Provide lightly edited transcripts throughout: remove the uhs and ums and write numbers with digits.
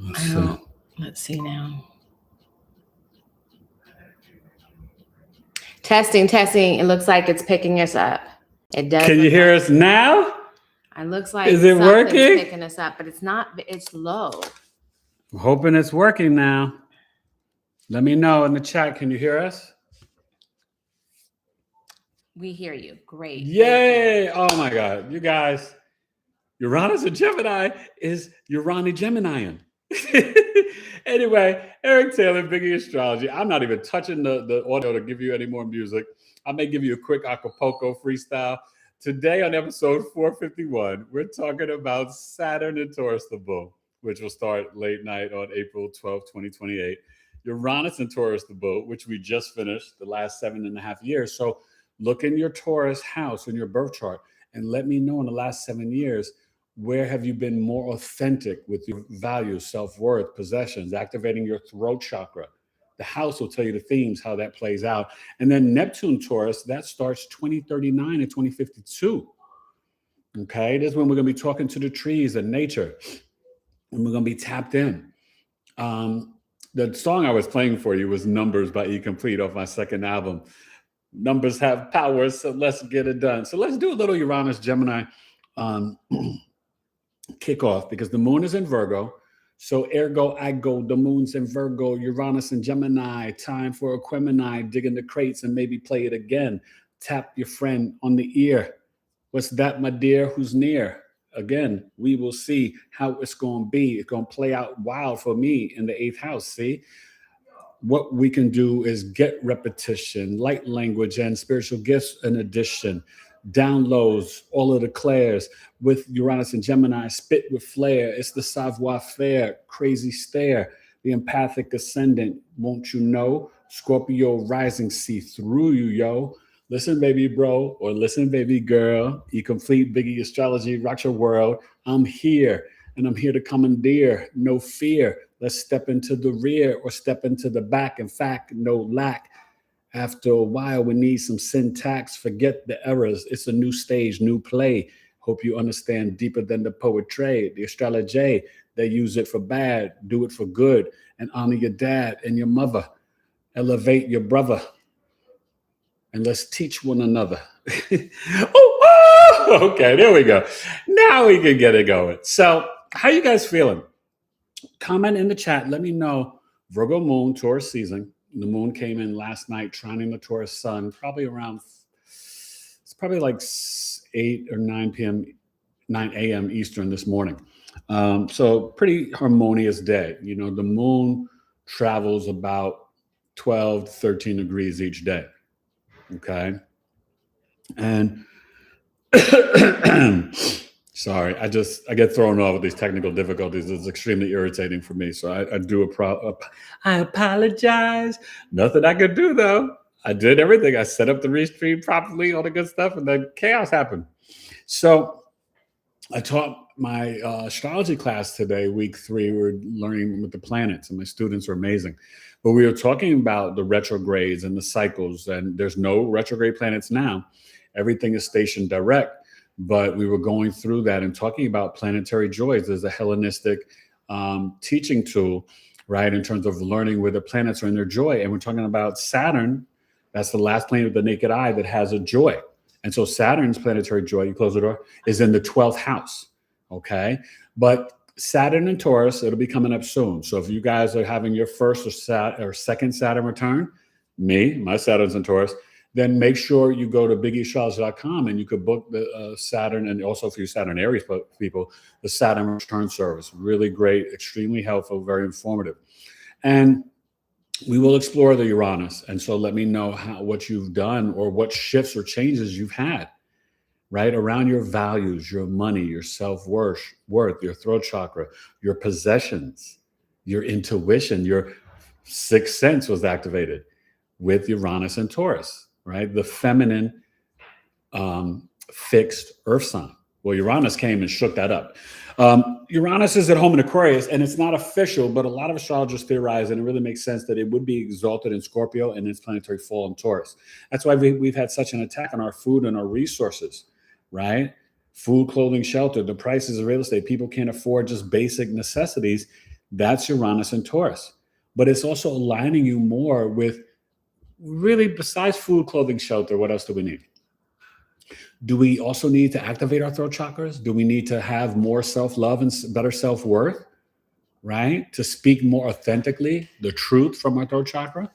Let's see now. Testing. It looks like it's picking us up. It does. Can you hear us now? It looks like is it something's working? Picking us up, but it's not. It's low. I'm hoping it's working now. Let me know in the chat. Can you hear us? We hear you. Great. Yay! Oh my God, you guys. Uranus and Gemini is Urani Geminian. Anyway, Eric Taylor, BigEAstro. I'm not even touching the audio to give you any more music. I may give you a quick Acapulco freestyle. Today on episode 451, we're talking about Saturn and Taurus the Bull, which will start late night on April 12, 2028. Uranus and Taurus the Bull, which we just finished the last 7.5 years. So look in your Taurus house in your birth chart and let me know in the last 7 years, where have you been more authentic with your values, self-worth, possessions, activating your throat chakra? The house will tell you the themes, how that plays out. And then Neptune Taurus, that starts 2039 and 2052. Okay, this is when we're going to be talking to the trees and nature. And we're going to be tapped in. The song I was playing for you was Numbers by E Complete off my second album. Numbers have power, so let's get it done. So let's do a little Uranus Gemini kickoff, because the moon is in Virgo. So ergo, I go, the moon's in Virgo, Uranus and Gemini. Time for a Quemini, dig in the crates and maybe play it again. Tap your friend on the ear. What's that, my dear? Who's near? Again, we will see how it's going to be. It's going to play out wild for me in the 8th house. See, what we can do is get repetition, light language, and spiritual gifts in addition. Downloads, all of the clairs with Uranus and Gemini, spit with flair. It's the savoir-faire, crazy stare, the empathic ascendant. Won't you know? Scorpio rising, see through you, yo. Listen, baby bro, or listen, baby girl. You complete Biggie Astrology, rock your world. I'm here, and I'm here to commandeer. No fear. Let's step into the rear or step into the back. In fact, no lack. After a while, we need some syntax. Forget the errors. It's a new stage, new play. Hope you understand deeper than the poetry. The astrology, they use it for bad, do it for good, and honor your dad and your mother. Elevate your brother. And let's teach one another. Okay, there we go. Now we can get it going. So how you guys feeling? Comment in the chat. Let me know. Virgo moon, Taurus season. The moon came in last night, trining the Taurus sun, probably around, it's probably like 8 or 9 p.m., 9 a.m. Eastern this morning. So pretty harmonious day. You know, the moon travels about 12 to 13 degrees each day. Okay. And sorry, I get thrown off with these technical difficulties. It's extremely irritating for me. So I apologize. Nothing I could do though. I did everything. I set up the restream properly, all the good stuff, and then chaos happened. So I taught my astrology class today, week 3. We were learning with the planets, and my students are amazing. But we were talking about the retrogrades and the cycles, and there's no retrograde planets now. Everything is stationed direct. But we were going through that and talking about planetary joys as a Hellenistic teaching tool, right, in terms of learning where the planets are in their joy. And we're talking about Saturn. That's the last planet of the naked eye that has a joy. And so Saturn's planetary joy, you close the door, is in the 12th house, okay? But Saturn and Taurus, it'll be coming up soon. So if you guys are having your first or second Saturn return, my Saturn's in Taurus, then make sure you go to BigEAstro.com and you could book the Saturn, and also for you Saturn Aries people, the Saturn return service. Really great, extremely helpful, very informative. And we will explore the Uranus. And so let me know what you've done or what shifts or changes you've had, right, around your values, your money, your self-worth, your throat chakra, your possessions, your intuition, your sixth sense was activated with Uranus and Taurus. Right, the feminine fixed earth sign. Well, Uranus came and shook that up. Uranus is at home in Aquarius, and it's not official, but a lot of astrologers theorize, and it really makes sense that it would be exalted in Scorpio and its planetary fall in Taurus. That's why we've had such an attack on our food and our resources, right? Food, clothing, shelter, the prices of real estate. People can't afford just basic necessities. That's Uranus and Taurus. But it's also aligning you more with really, besides food, clothing, shelter, what else do we need? Do we also need to activate our throat chakras? Do we need to have more self-love and better self-worth, right? To speak more authentically, the truth from our throat chakra?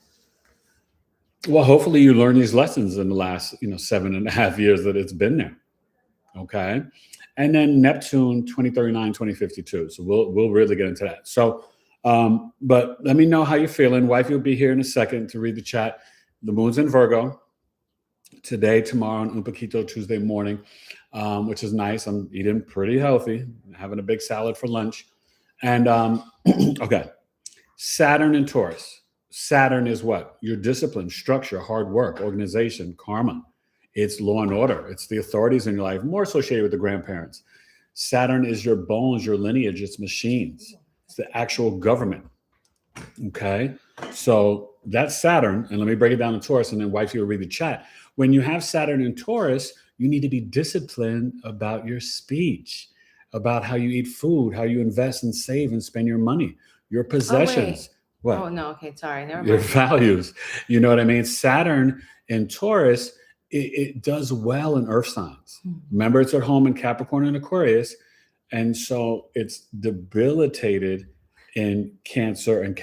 Well, hopefully you learn these lessons in the last, 7.5 years that it's been there. Okay. And then Neptune 2039, 2052. So we'll really get into that. So, but let me know how you're feeling. Wifey will be here in a second to read the chat. The moon's in Virgo today, tomorrow, and un poquito Tuesday morning, which is nice. I'm eating pretty healthy, having a big salad for lunch. And okay, Saturn and Taurus. Saturn is what? Your discipline, structure, hard work, organization, karma. It's law and order. It's the authorities in your life, more associated with the grandparents. Saturn is your bones, your lineage, it's machines. It's the actual government. Okay? So that's Saturn. And let me break it down to Taurus, and then wifey will read the chat. When you have Saturn and Taurus, you need to be disciplined about your speech, about how you eat food, how you invest and save and spend your money, your possessions. What? Oh, no. Okay. Sorry. Never mind. Your values. You know what I mean? Saturn in Taurus, it does well in earth signs. Remember, it's at home in Capricorn and Aquarius. And so it's debilitated in Cancer and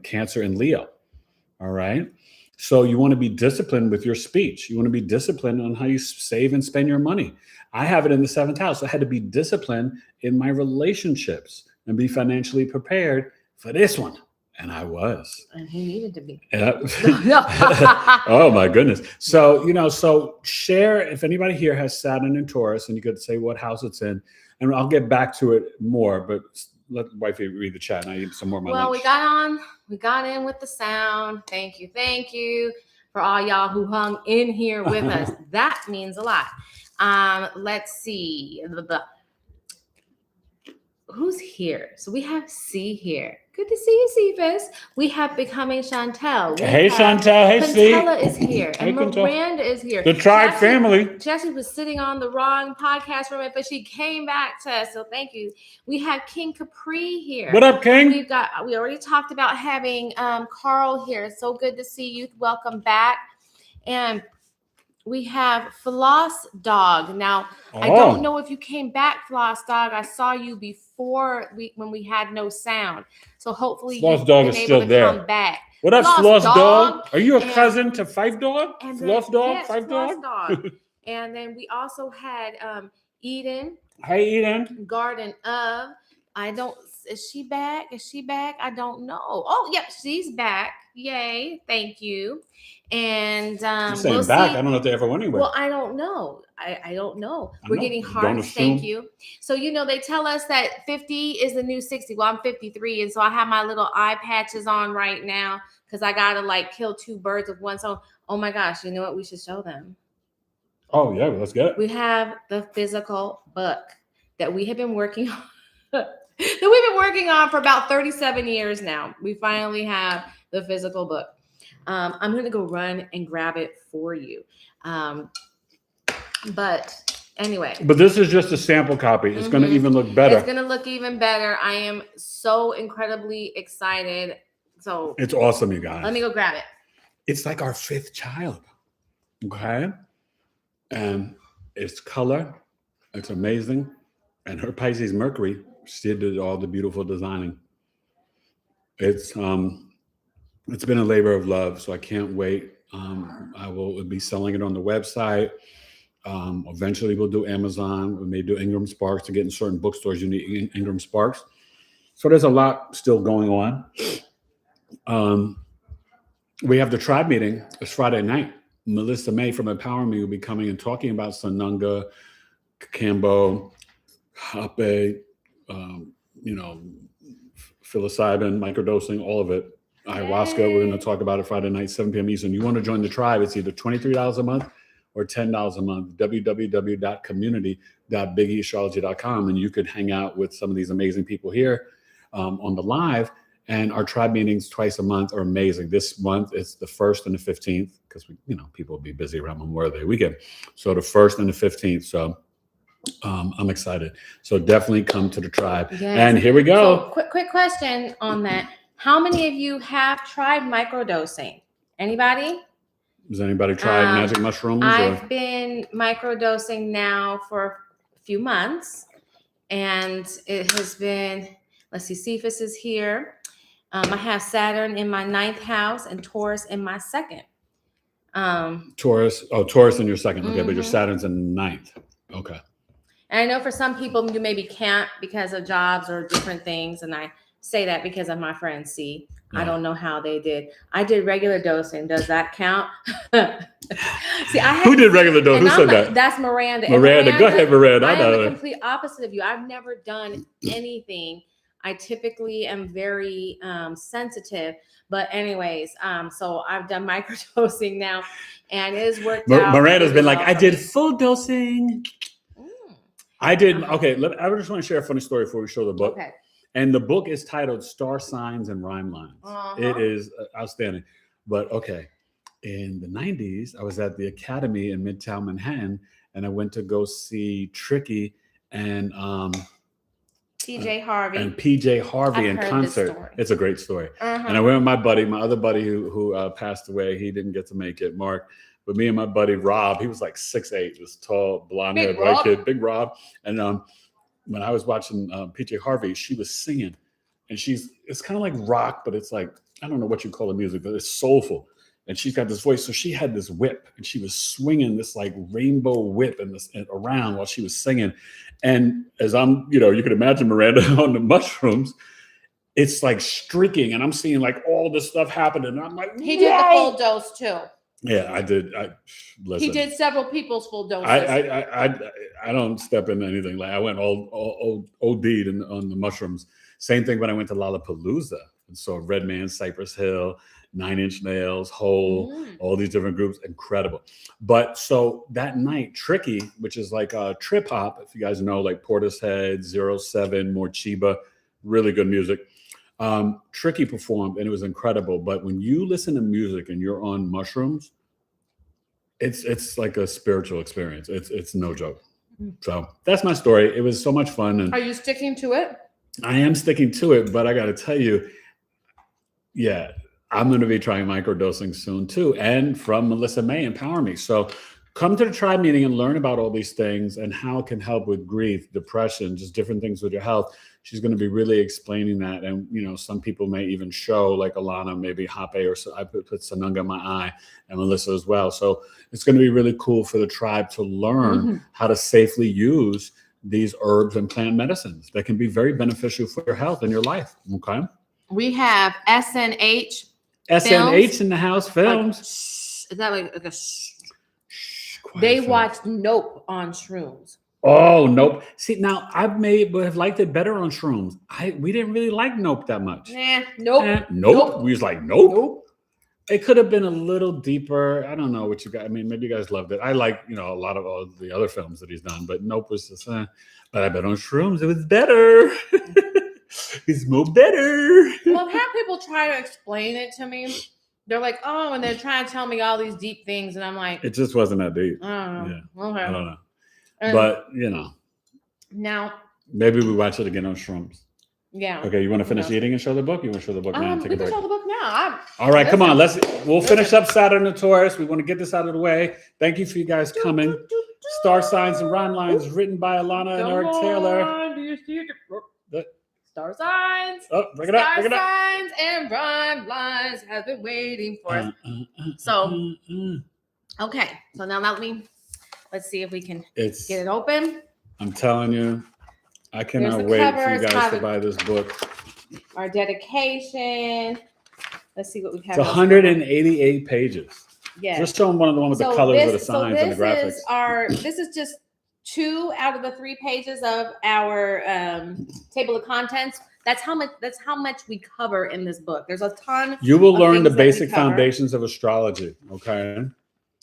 Cancer and Leo. All right. So you want to be disciplined with your speech. You want to be disciplined on how you save and spend your money. I have it in the 7th house. So I had to be disciplined in my relationships and be financially prepared for this one. And I was. And he needed to be. Oh, my goodness. So, so share if anybody here has Saturn and Taurus, and you could say what house it's in. And I'll get back to it more, but let wifey read the chat and I eat some more of my lunch. We got in with the sound. Thank you for all y'all who hung in here with us. That means a lot. Let's see. Who's here? So we have C here. Good to see you, Cephas. We have Becoming Chantel. Hey, Chantel. Hey, C. Pantella is here. Hey, And Miranda is here. The Tribe family. Jessie was sitting on the wrong podcast room, but she came back to us. So thank you. We have King Capri here. What up, King? We already talked about having Carl here. It's so good to see you. Welcome back. And we have Floss Dog. Now, I don't know if you came back, Floss Dog. I saw you before when we had no sound. So hopefully Floss you've Dog been is able still to there. come back. What up, Floss Dog? Are you a And- cousin to Five Dog? And Floss Dog? yes, Five Floss Dog? And then we also had Eden, Hey, Eden. Garden of. Is she back? I don't know. Oh, yep, she's back. Yay. Thank you. And I'm saying back. I don't know if they ever went anywhere. Well, I don't know. I don't know. I We're know. getting Don't hearts. assume. Thank you. So, they tell us that 50 is the new 60. Well, I'm 53. And so I have my little eye patches on right now because I got to kill two birds with one. So, oh my gosh, you know what? We should show them. Oh, yeah. Let's get it. We have the physical book that we have been working on. That we've been working on for about 37 years now. We finally have the physical book. I'm going to go run and grab it for you. But anyway. But this is just a sample copy. It's going to even look better. It's going to look even better. I am so incredibly excited. So it's awesome, you guys. Let me go grab it. It's like our 5th child. Okay. And it's color. It's amazing. And her Pisces Mercury, she did all the beautiful designing. It's been a labor of love, so I can't wait. I will be selling it on the website. Eventually we'll do Amazon. We may do Ingram Sparks to get in certain bookstores. You need Ingram Sparks. So there's a lot still going on. We have the tribe meeting. It's Friday night. Melissa May from Empower Me will be coming and talking about Sananga, Kambo, Hape, psilocybin, microdosing, all of it. Ayahuasca, we're going to talk about it Friday night, 7 p.m. Eastern. You want to join the tribe, it's either $23 a month or $10 a month, www.community.BigEAstrology.com. And you could hang out with some of these amazing people here on the live. And our tribe meetings twice a month are amazing. This month, it's the 1st and the 15th, because people will be busy around Memorial Day weekend. So the 1st and the 15th. So I'm excited. So definitely come to the tribe. Yes. And here we go. So quick question on that. How many of you have tried microdosing? Anybody? Has anybody tried magic mushrooms? I've been microdosing now for a few months, and it has been, let's see, Cephas is here. I have Saturn in my 9th house and Taurus in my 2nd. Taurus in your 2nd. Okay, but your Saturn's in 9th. Okay. And I know for some people you maybe can't because of jobs or different things, and I say that because of my friend C. Yeah. I don't know how they did. I did regular dosing. Does that count? See, who did regular dosing? Who said that? That's Miranda. Miranda, go ahead, Miranda. I am the complete opposite of you. I've never done anything. I typically am very sensitive. But anyways, so I've done microdosing now, and it has worked out. Miranda's been like, I did full dosing. I did. Okay, I just want to share a funny story before we show the book. Okay. And the book is titled Star Signs and Rhyme Lines. It is outstanding. But okay, in the 90s, I was at the Academy in Midtown Manhattan, and I went to go see Tricky and PJ Harvey. And PJ Harvey in concert. It's a great story. And I went with my other buddy who passed away. He didn't get to make it, Mark. But me and my buddy Rob, he was like 6'8", this tall, blonde-haired white kid, big Rob. And when I was watching PJ Harvey, she was singing, and it's kind of like rock, but it's like, I don't know what you call the music, but it's soulful. And she's got this voice. So she had this whip, and she was swinging this like rainbow whip and around while she was singing. And as I'm, you could imagine Miranda on the mushrooms, it's like streaking, and I'm seeing like all this stuff happening. And I'm like, he did the full dose too. Yeah, I did. Listen, he did several people's full doses. I don't step into anything. Like I went all OD'd on the mushrooms. Same thing when I went to Lollapalooza and saw Redman, Cypress Hill, 9 Inch Nails, Hole, all these different groups. Incredible. But so that night, Tricky, which is like trip hop, if you guys know, like Portishead, 07, Morchiba, really good music. Tricky performed, and it was incredible. But when you listen to music and you're on mushrooms, it's like a spiritual experience. It's no joke. So that's my story. It was so much fun. And are you sticking to it? I am sticking to it, but I got to tell you, yeah, I'm going to be trying microdosing soon too. And from Melissa May, Empower Me. So come to the tribe meeting and learn about all these things and how it can help with grief, depression, just different things with your health. She's going to be really explaining that. And, some people may even show, like Alana, maybe Hape, or I put Sanunga in my eye, and Melissa as well. So it's going to be really cool for the tribe to learn how to safely use these herbs and plant medicines that can be very beneficial for your health and your life. Okay. We have SNH. SNH in the house films. Is that like a they watched Nope on shrooms. Oh, Nope. See, now I would have liked it better on shrooms. We didn't really like Nope that much. Nope. We was like, Nope. It could have been a little deeper. I don't know what you guys, maybe you guys loved it. I like, a lot of all the other films that he's done, but Nope was just, but I bet on shrooms it was better. It's more better. Well, I've had people try to explain it to me. They're like, oh, and they're trying to tell me all these deep things. And I'm like, it just wasn't that deep. I don't know. Yeah. Okay. I don't know. But, now, maybe we watch it again on shrooms. Yeah. Okay, you want to finish eating and show the book? You want to show the book now? We can show the book now. All right, come on. We'll finish up Saturn and Taurus. We want to get this out of the way. Thank you for you guys coming. Star Signs and Rhyme Lines, written by Alana and Eric Taylor. Do you see it? Star Signs. Oh, bring it up. Star Signs and Rhyme Lines have been waiting for us. Okay. So now let's see if we can get it open. I'm telling you, I cannot wait for you guys to buy this book. Our dedication. Let's see what we have. It's 188 pages. Yeah. Just show them one with the colors of the signs and the graphics. This is just 2 out of the 3 pages of our table of contents. That's how much we cover in this book. There's a ton. You will learn the basic foundations of astrology. Okay.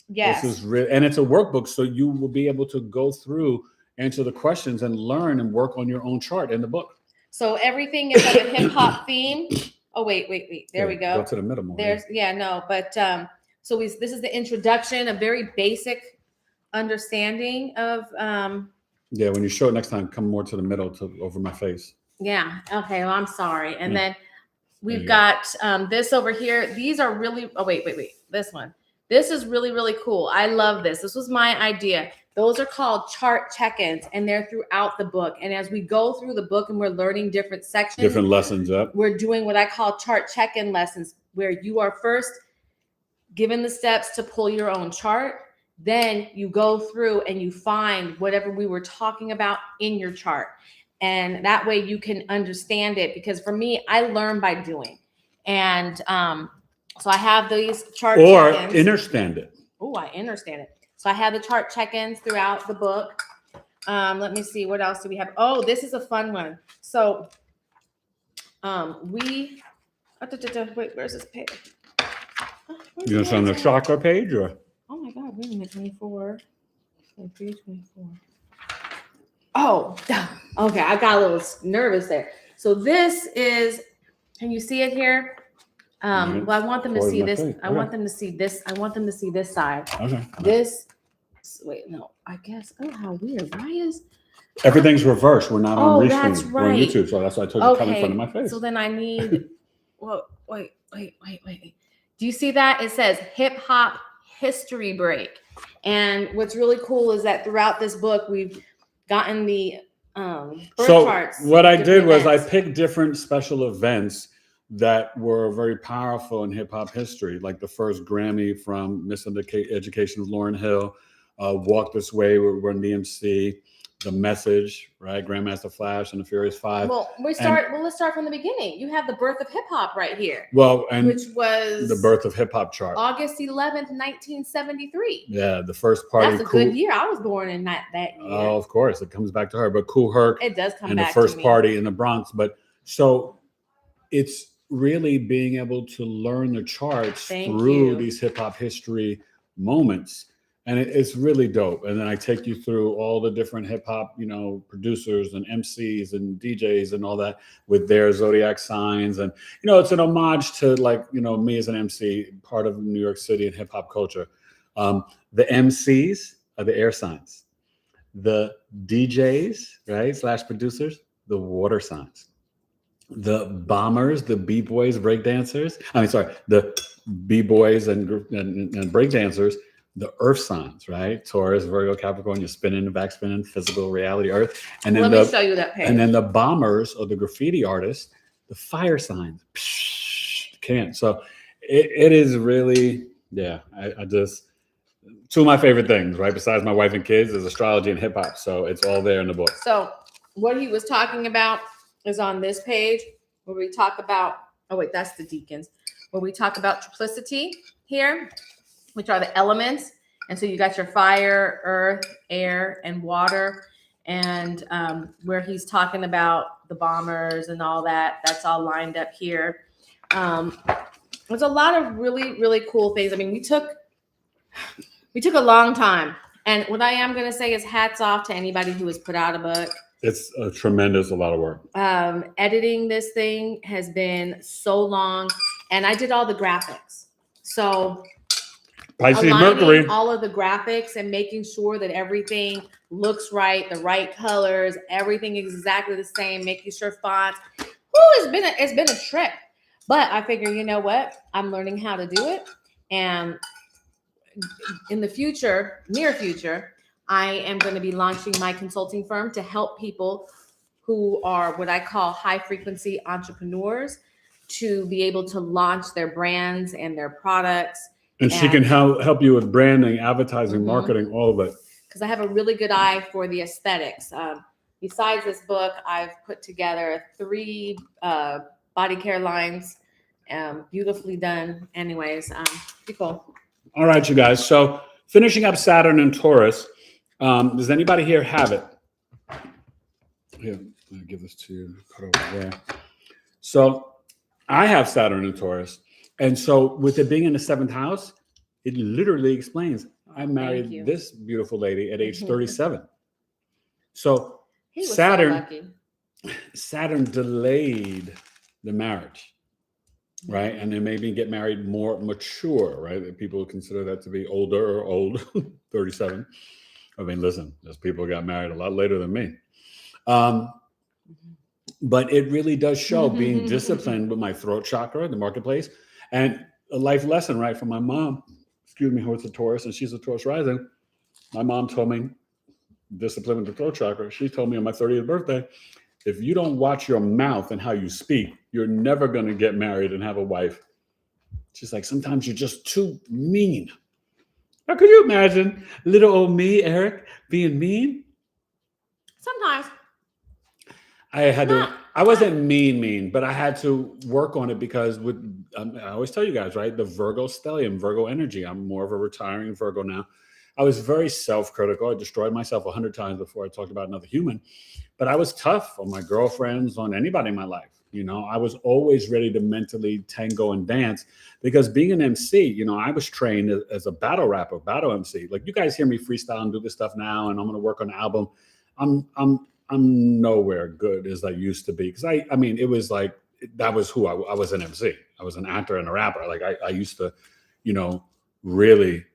Yes. This is and it's a workbook, so you will be able to go through, answer the questions, and learn and work on your own chart in the book. So everything is like a hip hop theme. Oh wait. There we go. Go to the middle more. This is the introduction, a very basic understanding of Yeah, when you show it next time, come more to the middle, over my face. Yeah. Okay. Well, I'm sorry. And then we've you got this over here. These are really. Oh wait. This one. This is really, really cool. I love this. This was my idea. Those are called chart check-ins, and they're throughout the book. And as we go through the book and we're learning different sections, Different lessons up. We're doing what I call chart check-in lessons, where you are first given the steps to pull your own chart. Then you go through and you find whatever we were talking about in your chart. And that way you can understand it. Because for me, I learn by doing. And so I have these chart check-ins. Or understand it. Oh, I understand it. So I have the chart check-ins throughout the book. Let me see. What else do we have? Oh, this is a fun one. So wait, where's this page? You want on the chakra page or? Oh my God, wait a minute, 24. 24. Oh, okay. I got a little nervous there. So this is, can you see it here? Well, I want them to see this. I want them to see this. I want them to see this side. Okay. This, wait, no, I guess. Oh, how weird. Why is everything's reversed? We're not on Restream. That's right. We're on YouTube, so that's why I told you to come in front of my face. So then I need, well, wait. Do you see that? It says hip hop history break. And what's really cool is that throughout this book, we've gotten the birth charts. What I did was I picked different special events that were very powerful in hip hop history, like the first Grammy from Miss Education of Lauryn Hill, Walk This Way with Run DMC, The Message, right? Grandmaster Flash and the Furious Five. Well, let's start from the beginning. You have the birth of hip hop right here. Well, and which was the birth of hip hop chart, August 11th, 1973. Yeah, the first party. That's a good year. I was born in that year. Oh, of course, it comes back to her. But Kool Herc, it does come and back the first to me. party in the Bronx. But so it's really being able to learn the charts through these hip hop history moments. And it's really dope. And then I take you through all the different hip hop, producers and MCs and DJs and all that with their zodiac signs. And, it's an homage to me as an MC, part of New York City and hip hop culture. The MCs are the air signs. The DJs, right, / producers, the water signs. The bombers, the B-boys, breakdancers. The B-boys and breakdancers, the earth signs, right? Taurus, Virgo, Capricorn, you're spinning, backspinning, physical reality, earth. And then let me show you that page. And then the bombers or the graffiti artists, the fire signs. Can't. So it is really, I just, two of my favorite things, right? Besides my wife and kids is astrology and hip hop. So it's all there in the book. So what he was talking about is on this page where we talk about, that's the deacons, where we talk about triplicity here, which are the elements. And so you got your fire, earth, air, and water. And where he's talking about the bombers and all that, that's all lined up here. There's a lot of really, really cool things. I mean, we took a long time. And what I am going to say is hats off to anybody who has put out a book. It's a lot of work. Editing this thing has been so long. And I did all the graphics. So Pisces Mercury, all of the graphics and making sure that everything looks right, the right colors, everything is exactly the same, making sure fonts. It's been a trip. But I figure, you know what? I'm learning how to do it. And in the future, near future, I am going to be launching my consulting firm to help people who are what I call high frequency entrepreneurs to be able to launch their brands and their products. And she can help you with branding, advertising, marketing, all of it. Because I have a really good eye for the aesthetics. Besides this book, I've put together 3 body care lines, beautifully done. Anyways, pretty cool. All right, you guys. So finishing up Saturn and Taurus. Does anybody here have it? Here, I'll give this to you. Put it over there. So I have Saturn and Taurus. And so with it being in the 7th house, it literally explains I married this beautiful lady at age 37. So Saturn delayed the marriage, right? And then maybe get married more mature, right? People consider that to be older or old, 37. I mean, listen, there's people who got married a lot later than me. But it really does show being disciplined with my throat chakra, the marketplace, and a life lesson, right, from my mom. Excuse me, who's a Taurus, and she's a Taurus rising. My mom told me discipline with the throat chakra. She told me on my 30th birthday, if you don't watch your mouth and how you speak, you're never going to get married and have a wife. She's like, sometimes you're just too mean. Now, could you imagine little old me, Eric, being mean? Sometimes. I wasn't mean, but I had to work on it because I always tell you guys, right? The Virgo stellium, Virgo energy. I'm more of a retiring Virgo now. I was very self-critical. I destroyed myself 100 times before I talked about another human, but I was tough on my girlfriends, on anybody in my life. You know, I was always ready to mentally tango and dance because being an MC, you know, I was trained as a battle rapper, battle MC. Like you guys hear me freestyle and do this stuff now, and I'm going to work on an album. I'm nowhere good as I used to be because I mean, it was like that was who I was an MC. I was an actor and a rapper. Like I used to, you know, really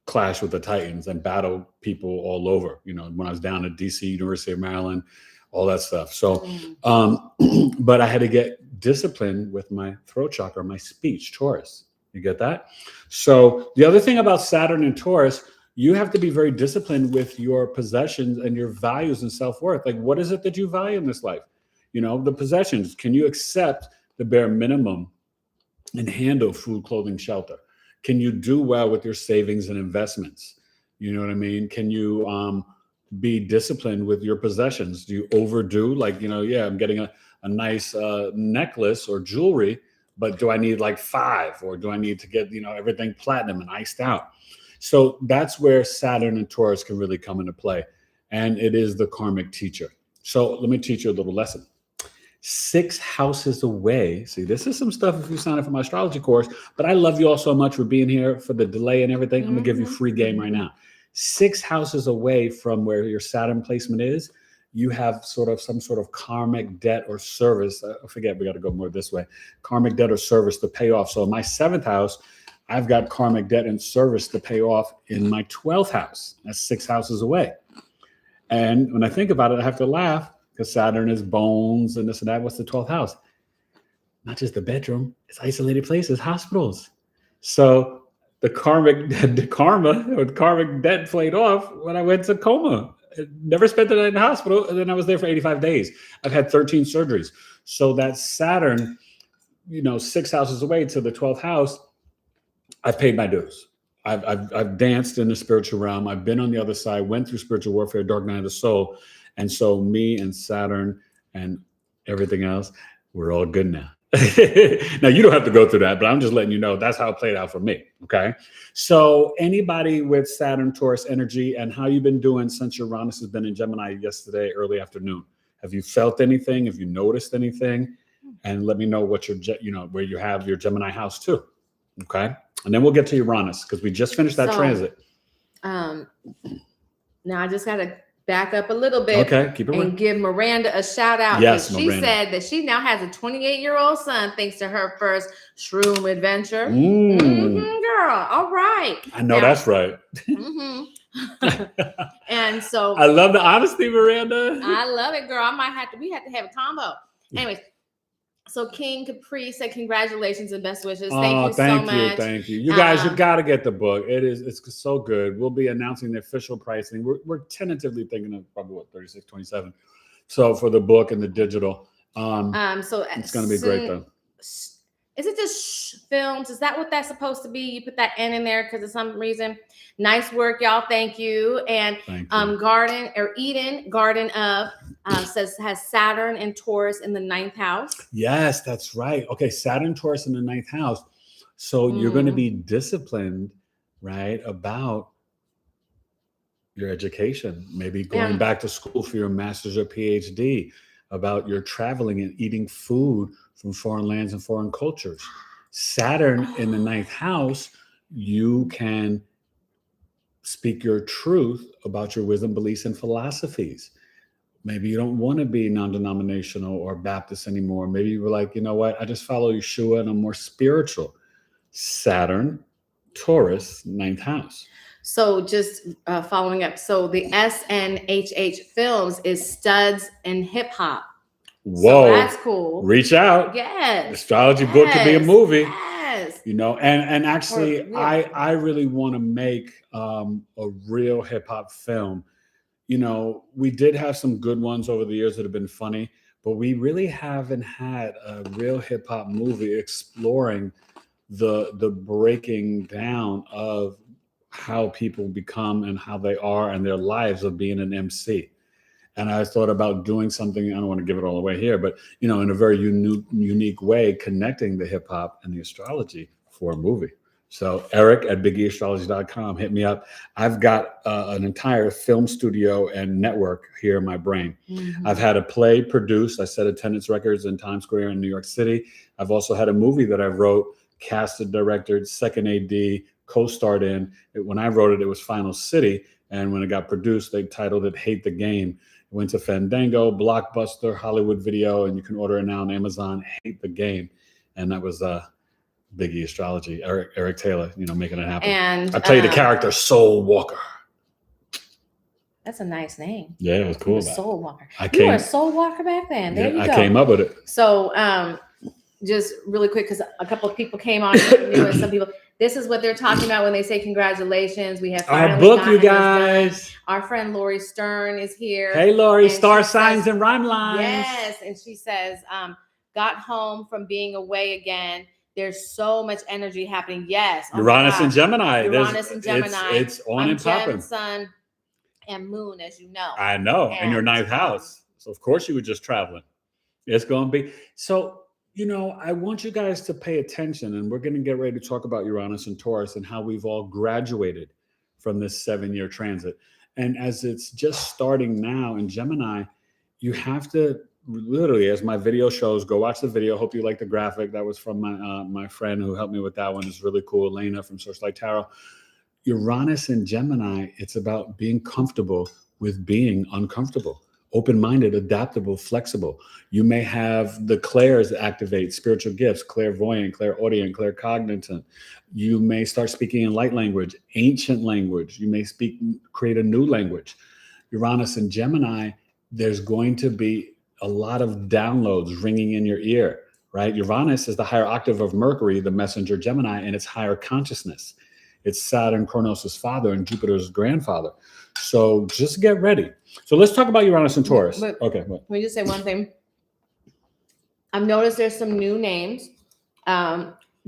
clash with the Titans and battle people all over. You know, when I was down at DC, University of Maryland, all that stuff. So, but I had to get disciplined with my throat chakra, my speech, Taurus. You get that? So the other thing about Saturn and Taurus, you have to be very disciplined with your possessions and your values and self-worth. Like, what is it that you value in this life? You know, the possessions. Can you accept the bare minimum and handle food, clothing, shelter? Can you do well with your savings and investments? You know what I mean? Can you be disciplined with your possessions? Do you overdo? Like, you know, yeah, I'm getting a nice necklace or jewelry, but do I need like 5? Or do I need to get, you know, everything platinum and iced out? So that's where Saturn and Taurus can really come into play. And it is the karmic teacher. So let me teach you a little lesson. 6 houses away. See, this is some stuff if you sign up for my astrology course, but I love you all so much for being here, for the delay and everything. I'm going to give you free game right now. 6 houses away from where your Saturn placement is, you have some sort of karmic debt or service. I forget, we got to go more this way. Karmic debt or service to pay off. So in my 7th house, I've got karmic debt and service to pay off in my 12th house. That's 6 houses away. And when I think about it, I have to laugh because Saturn is bones and this and that. What's the 12th house? Not just the bedroom. It's isolated places, hospitals. So the karmic debt played off when I went to coma. I never spent the night in the hospital. And then I was there for 85 days. I've had 13 surgeries. So that Saturn, you know, 6 houses away to the 12th house, I've paid my dues. I've danced in the spiritual realm. I've been on the other side, went through spiritual warfare, dark night of the soul. And so me and Saturn and everything else, we're all good now. Now, you don't have to go through that, but I'm just letting you know that's how it played out for me. Okay. So anybody with Saturn, Taurus energy, and how you've been doing since Uranus has been in Gemini yesterday, early afternoon. Have you felt anything? Have you noticed anything? And let me know what where you have your Gemini house too. Okay. And then we'll get to Uranus because we just finished that transit. Now I just got to back up a little bit. Okay, keep it and give Miranda a shout out. Yes, she said that she now has a 28-year-old son thanks to her first shroom adventure. Girl, all right. I know that's right. And so I love the honesty, Miranda. I love it, girl. We have to have a combo. Anyways. So King Capri said, congratulations and best wishes. Thank you so much. Thank you. You guys, you got to get the book. It's so good. We'll be announcing the official pricing. We're tentatively thinking of probably $36.27. So for the book and the digital, so it's going to be great though. Is it just films? Is that what that's supposed to be? You put that N in there because of some reason. Nice work, y'all. Thank you. And Eden Garden of has Saturn and Taurus in the 9th house. Yes, that's right. Okay, Saturn, Taurus in the 9th house. So you're going to be disciplined, right, about your education. Maybe going back to school for your master's or PhD. About your traveling and eating food from foreign lands and foreign cultures. Saturn in the 9th house, you can speak your truth about your wisdom, beliefs, and philosophies. Maybe you don't want to be non-denominational or Baptist anymore. Maybe you were like, you know what? I just follow Yeshua and I'm more spiritual. Saturn, Taurus, 9th house. So just following up. So the SNHH Films is Studs in Hip Hop. Whoa. So that's cool. Reach out. Yes. Astrology book could be a movie. Yes. You know, and actually, I really want to make a real hip hop film. You know, we did have some good ones over the years that have been funny, but we really haven't had a real hip hop movie exploring the breaking down of how people become and how they are and their lives of being an MC. And I thought about doing something, I don't want to give it all away here, but, you know, in a very unique way, connecting the hip hop and the astrology for a movie. So Eric at BigEAstrology.com, hit me up. I've got an entire film studio and network here in my brain. Mm-hmm. I've had a play produced. I set attendance records in Times Square in New York City. I've also had a movie that I wrote, casted, directed, second AD, co-starred in. When I wrote it, it was Final City. And when it got produced, they titled it Hate the Game. It went to Fandango, Blockbuster, Hollywood Video, and you can order it now on Amazon, Hate the Game. And that was Big E Astrology, Eric Taylor, you know, making it happen. And I'll tell you the character, Soul Walker. That's a nice name. Yeah, it was cool. Soul Walker. You were a Soul Walker back then. There you go. I came up with it. So just really quick, because a couple of people came on new and some people, this is what they're talking about when they say congratulations. We have our book, you guys. Our friend Lori Stern is here. Hey, Lori, Star Signs and Rhyme Lines. Yes, and she says, got home from being away again. There's so much energy happening. Yes. Uranus and Gemini. Uranus and Gemini. It's on and popping. Sun and Moon, as you know. I know. In your ninth house. So, of course, you were just traveling. It's going to be. So, you know, I want you guys to pay attention, and we're going to get ready to talk about Uranus and Taurus and how we've all graduated from this 7-year transit. And as it's just starting now in Gemini, you have to literally, as my video shows, go watch the video. Hope you like the graphic. That was from my friend who helped me with that one. It's really cool. Elena from Searchlight Tarot. Uranus and Gemini, it's about being comfortable with being uncomfortable. Open-minded, adaptable, flexible. You may have the clairs that activate spiritual gifts, clairvoyant, clairaudient, claircognizant. You may start speaking in light language, ancient language. You may create a new language. Uranus and Gemini, there's going to be a lot of downloads ringing in your ear, right? Uranus is the higher octave of Mercury, the messenger Gemini, and it's higher consciousness. It's Saturn, Kronos' father, and Jupiter's grandfather. So just get ready. So let's talk about Uranus and Taurus. Okay. Let me just say one thing. I've noticed there's some new names.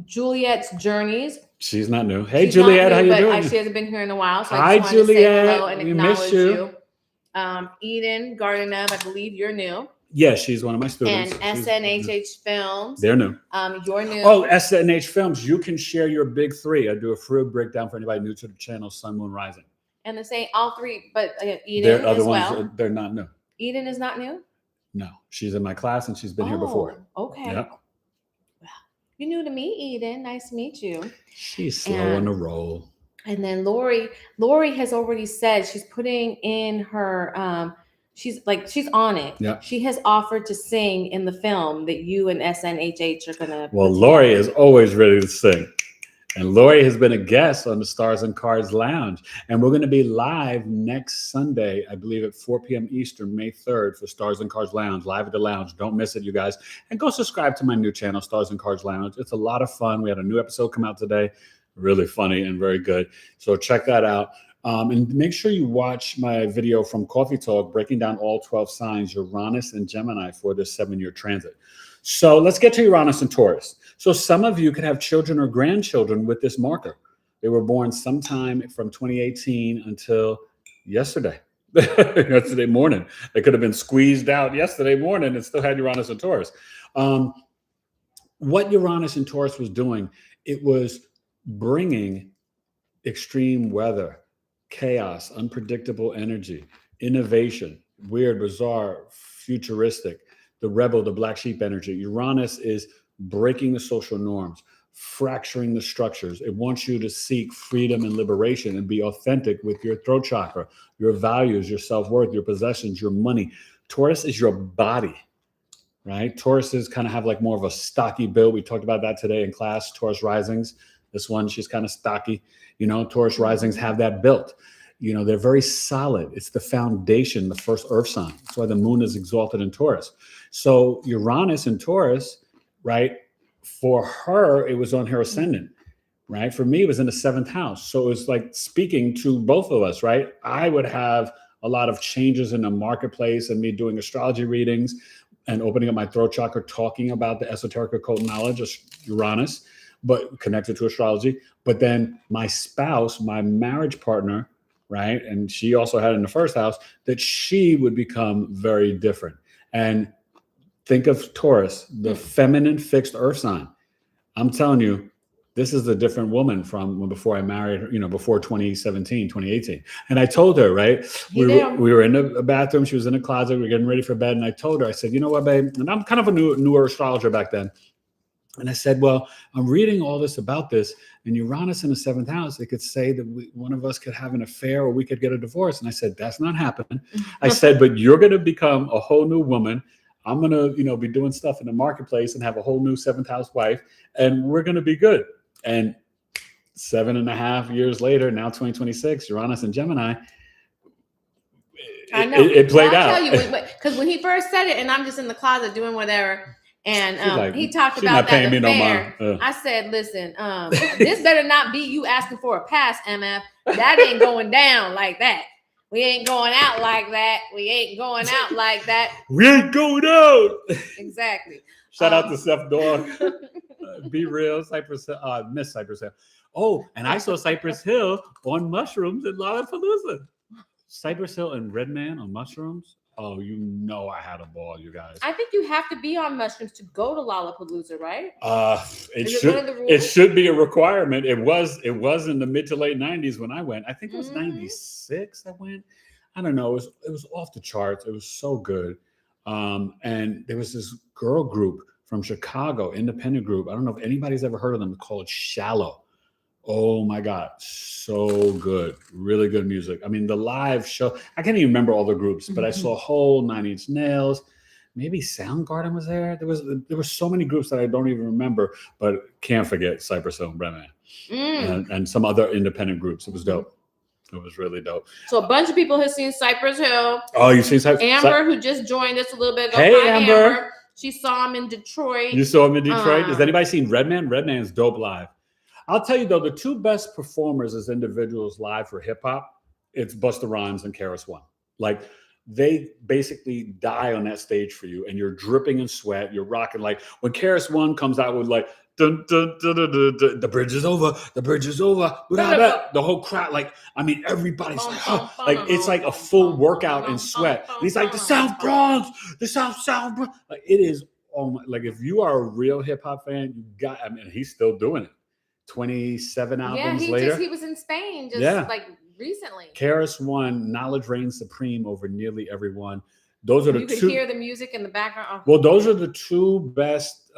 Juliet's Journeys. She's not new. Hey, Juliet, how you doing? She hasn't been here in a while. So hi, I just wanted Juliet. to say hello and acknowledge you. Eden, Garden of, I believe you're new. Yeah, she's one of my students. And SNHH Films. They're new. You're new. Oh, SNH Films. You can share your big three. I do a free breakdown for anybody new to the channel, Sun, Moon, Rising. And the same, all three, but Eden they're other as ones, well. They're not new. Eden is not new? No, she's in my class and she's been here before. Okay. Yep. Well, you're new to me, Eden. Nice to meet you. She's slow on the roll. And then Lori has already said she's putting in her she's on it. Yeah. She has offered to sing in the film that you and SNHH are gonna. Well, Lori is always ready to sing. And Lori has been a guest on the Stars and Cards Lounge. And we're going to be live next Sunday, I believe at 4 p.m. Eastern, May 3rd for Stars and Cards Lounge, live at the lounge. Don't miss it, you guys. And go subscribe to my new channel, Stars and Cards Lounge. It's a lot of fun. We had a new episode come out today. Really funny and very good. So check that out. And make sure you watch my video from Coffee Talk, breaking down all 12 signs, Uranus and Gemini for this 7-year transit. So let's get to Uranus and Taurus. So some of you could have children or grandchildren with this marker. They were born sometime from 2018 until yesterday, yesterday morning. They could have been squeezed out yesterday morning and still had Uranus and Taurus. What Uranus and Taurus was doing, it was bringing extreme weather, chaos, unpredictable energy, innovation, weird, bizarre, futuristic, the rebel, the black sheep energy. Uranus is breaking the social norms, fracturing the structures. It wants you to seek freedom and liberation and be authentic with your throat chakra, your values, your self-worth, your possessions, your money. Taurus is your body, right? Tauruses kind of have like more of a stocky build. We talked about that today in class, Taurus risings. This one, she's kind of stocky. You know, Taurus risings have that built. You know, they're very solid. It's the foundation, the first earth sign. That's why the moon is exalted in Taurus. So Uranus in Taurus, right? For her, it was on her ascendant, right? For me, it was in the 7th house. So it was like speaking to both of us, right? I would have a lot of changes in the marketplace and me doing astrology readings and opening up my throat chakra, talking about the esoteric occult knowledge of Uranus, but connected to astrology. But then my spouse, my marriage partner, right? And she also had in the 1st house that she would become very different. And think of Taurus, the feminine fixed earth sign. I'm telling you, this is a different woman from when before I married her, you know, before 2017, 2018. And I told her, right? We were in the bathroom. She was in the closet. We were getting ready for bed. And I told her, I said, you know what, babe? And I'm kind of a newer astrologer back then. And I said, well, I'm reading all this about this, and Uranus in the 7th house, it could say that one of us could have an affair or we could get a divorce. And I said, that's not happening. I said, but you're going to become a whole new woman. I'm going to, you know, be doing stuff in the marketplace and have a whole new 7th house wife, and we're going to be good. And 7.5 years later, now 2026, Uranus and Gemini, I know. It played out. I'll tell you, because when he first said it, and I'm just in the closet doing whatever, and he talked about that affair. I said, listen, this better not be you asking for a pass, MF. That ain't going down like that. We ain't going out like that. We ain't going out like that. We ain't going out. Exactly. Shout out to Seth Dog. Be real, Cypress Hill. Miss Cypress Hill. Oh, and I saw Cypress Hill on mushrooms in Lollapalooza. Cypress Hill and Redman on mushrooms. Oh, you know I had a ball, you guys. I think you have to be on mushrooms to go to Lollapalooza, right? It should be a requirement. It was in the mid to late 90s when I went. I think it was 96 I went. I don't know. It was off the charts. It was so good. And there was this girl group from Chicago, independent group. I don't know if anybody's ever heard of them. It's called Shallow. Oh my God, so good. Really good music. I mean, the live show, I can't even remember all the groups, but I saw Hole, 9 Inch Nails, maybe Soundgarden was there. There were so many groups that I don't even remember, but can't forget Cypress Hill and Bremen and some other independent groups. It was dope. It was really dope. So a bunch of people have seen Cypress Hill. Oh, you've seen Cypress Hill? Amber, who just joined us a little bit ago. Hey, Amber. She saw him in Detroit. You saw him in Detroit? Has anybody seen Redman? Redman's dope live. I'll tell you, though, the two best performers as individuals live for hip-hop, it's Busta Rhymes and KRS-One. Like, they basically die on that stage for you, and you're dripping in sweat. You're rocking. Like, when KRS-One comes out with, like, dun, dun, dun, dun, dun, dun, the bridge is over, the bridge is over. The whole crowd, like, I mean, everybody's like, oh, like, it's like a full workout in sweat. And he's like, the South Bronx, the South Bronx. Like, it is, oh my, like, if you are a real hip-hop fan, you got, I mean, he's still doing it. 27 albums later. He was in Spain like recently. KRS-One, knowledge reigns supreme over nearly everyone. Those are the two. You could hear the music in the background. Oh. Well, those are the two best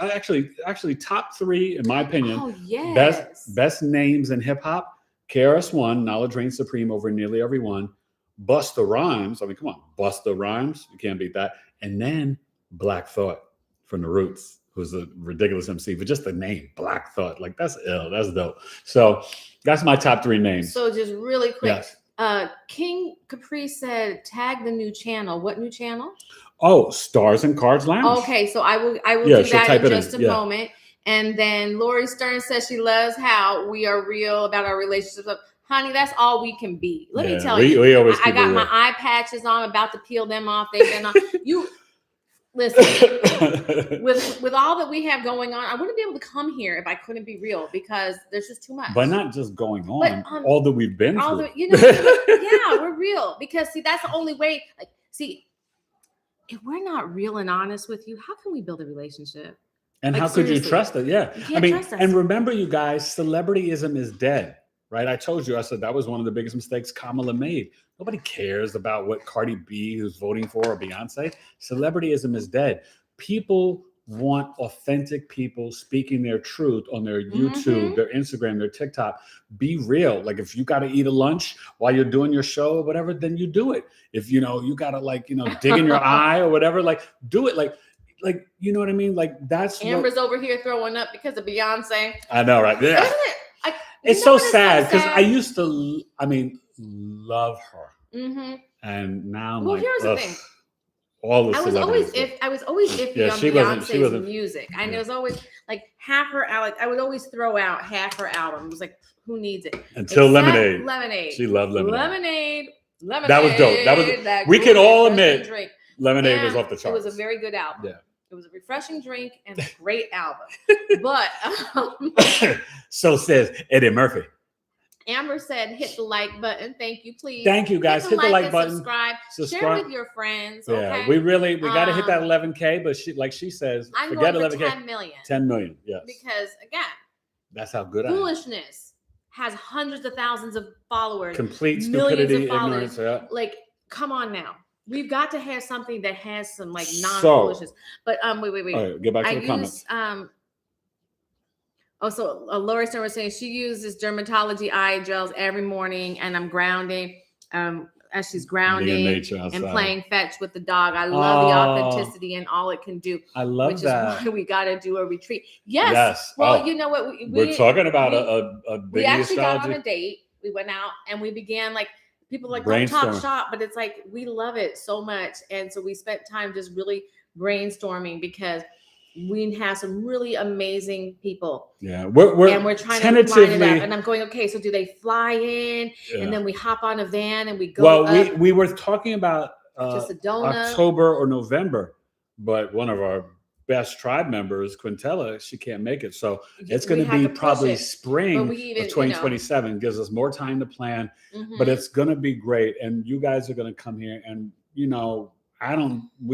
actually top three in my opinion. Oh, yes. Best names in hip hop. KRS-One, knowledge reigns supreme over nearly everyone. Busta Rhymes. I mean, come on, Busta Rhymes. You can't beat that. And then Black Thought from the Roots, who's a ridiculous MC, but just the name, Black Thought, like that's ill, that's dope. So that's my top three names. So just really quick, yes. King Capri said, tag the new channel. What new channel? Oh, Stars and Cards Lounge. Okay, so I will do that in just a moment. And then Lori Stern says she loves how we are real about our relationships. Honey, that's all we can be. Let me tell you, I got my eye patches on, about to peel them off. They've been on. You. Listen, with all that we have going on, I wouldn't be able to come here if I couldn't be real, because there's just too much. But not just going on, all that we've been through. Yeah, we're real, because see, that's the only way. Like, see, if we're not real and honest with you, how can we build a relationship? And how could you trust it? Yeah, I mean, and remember, you guys, celebrityism is dead. Right? I told you, I said that was one of the biggest mistakes Kamala made. Nobody cares about what Cardi B who's voting for or Beyonce. Celebrityism is dead. People want authentic people speaking their truth on their YouTube, their Instagram, their TikTok. Be real. Like, if you got to eat a lunch while you're doing your show or whatever, then you do it. If, you got to, like, dig in your eye or whatever, like, do it. Like, like, you know what I mean? Like that's Amber's over here throwing up because of Beyonce. I know, right? Yeah. Isn't it? It's so sad because I used to, love her. Mm-hmm. And now I'm well, like, here's the thing. All the I was always iffy on Beyonce's music. And it was always like half her album. I would always throw out half her album. It was like, who needs it? Until Lemonade. She loved Lemonade. That was dope. We can all admit Lemonade was off the charts. It was a very good album. Yeah. It was a refreshing drink and a great album. But so says Eddie Murphy. Amber said, hit the like button. Thank you, please. Thank you, guys. Hit the like button. Subscribe. Share with your friends. Yeah, okay? we got to hit that 11K, but she says, forget 11K. 10 million. 10 million, yes. Because again, that's how good I am. Foolishness has hundreds of thousands of followers. Complete stupidity, ignorance. Yeah. Like, come on now. We've got to have something that has some like non-foolishness. But wait. All right, get back to the comments. Also, Lori Stern was saying she uses dermatology eye gels every morning, and I'm grounding as she's grounding and playing fetch with the dog. I love the authenticity and all it can do. I love which that. is why we got to do a retreat. Yes. Well, you know what? We're talking about a big we actually astrology. got on a date. We went out and we began like people like don't talk shop, but it's like we love it so much, and so we spent time just really brainstorming because we have some really amazing people. Yeah, we're trying to line it up. And I'm going, okay, so do they fly in and then we hop on a van and we go? Well, we were talking about Sedona. October or November, but one of our best tribe members, Quintella, she can't make it, so it's going to be probably spring of 2027. Gives us more time to plan, but it's going to be great, and you guys are going to come here, and we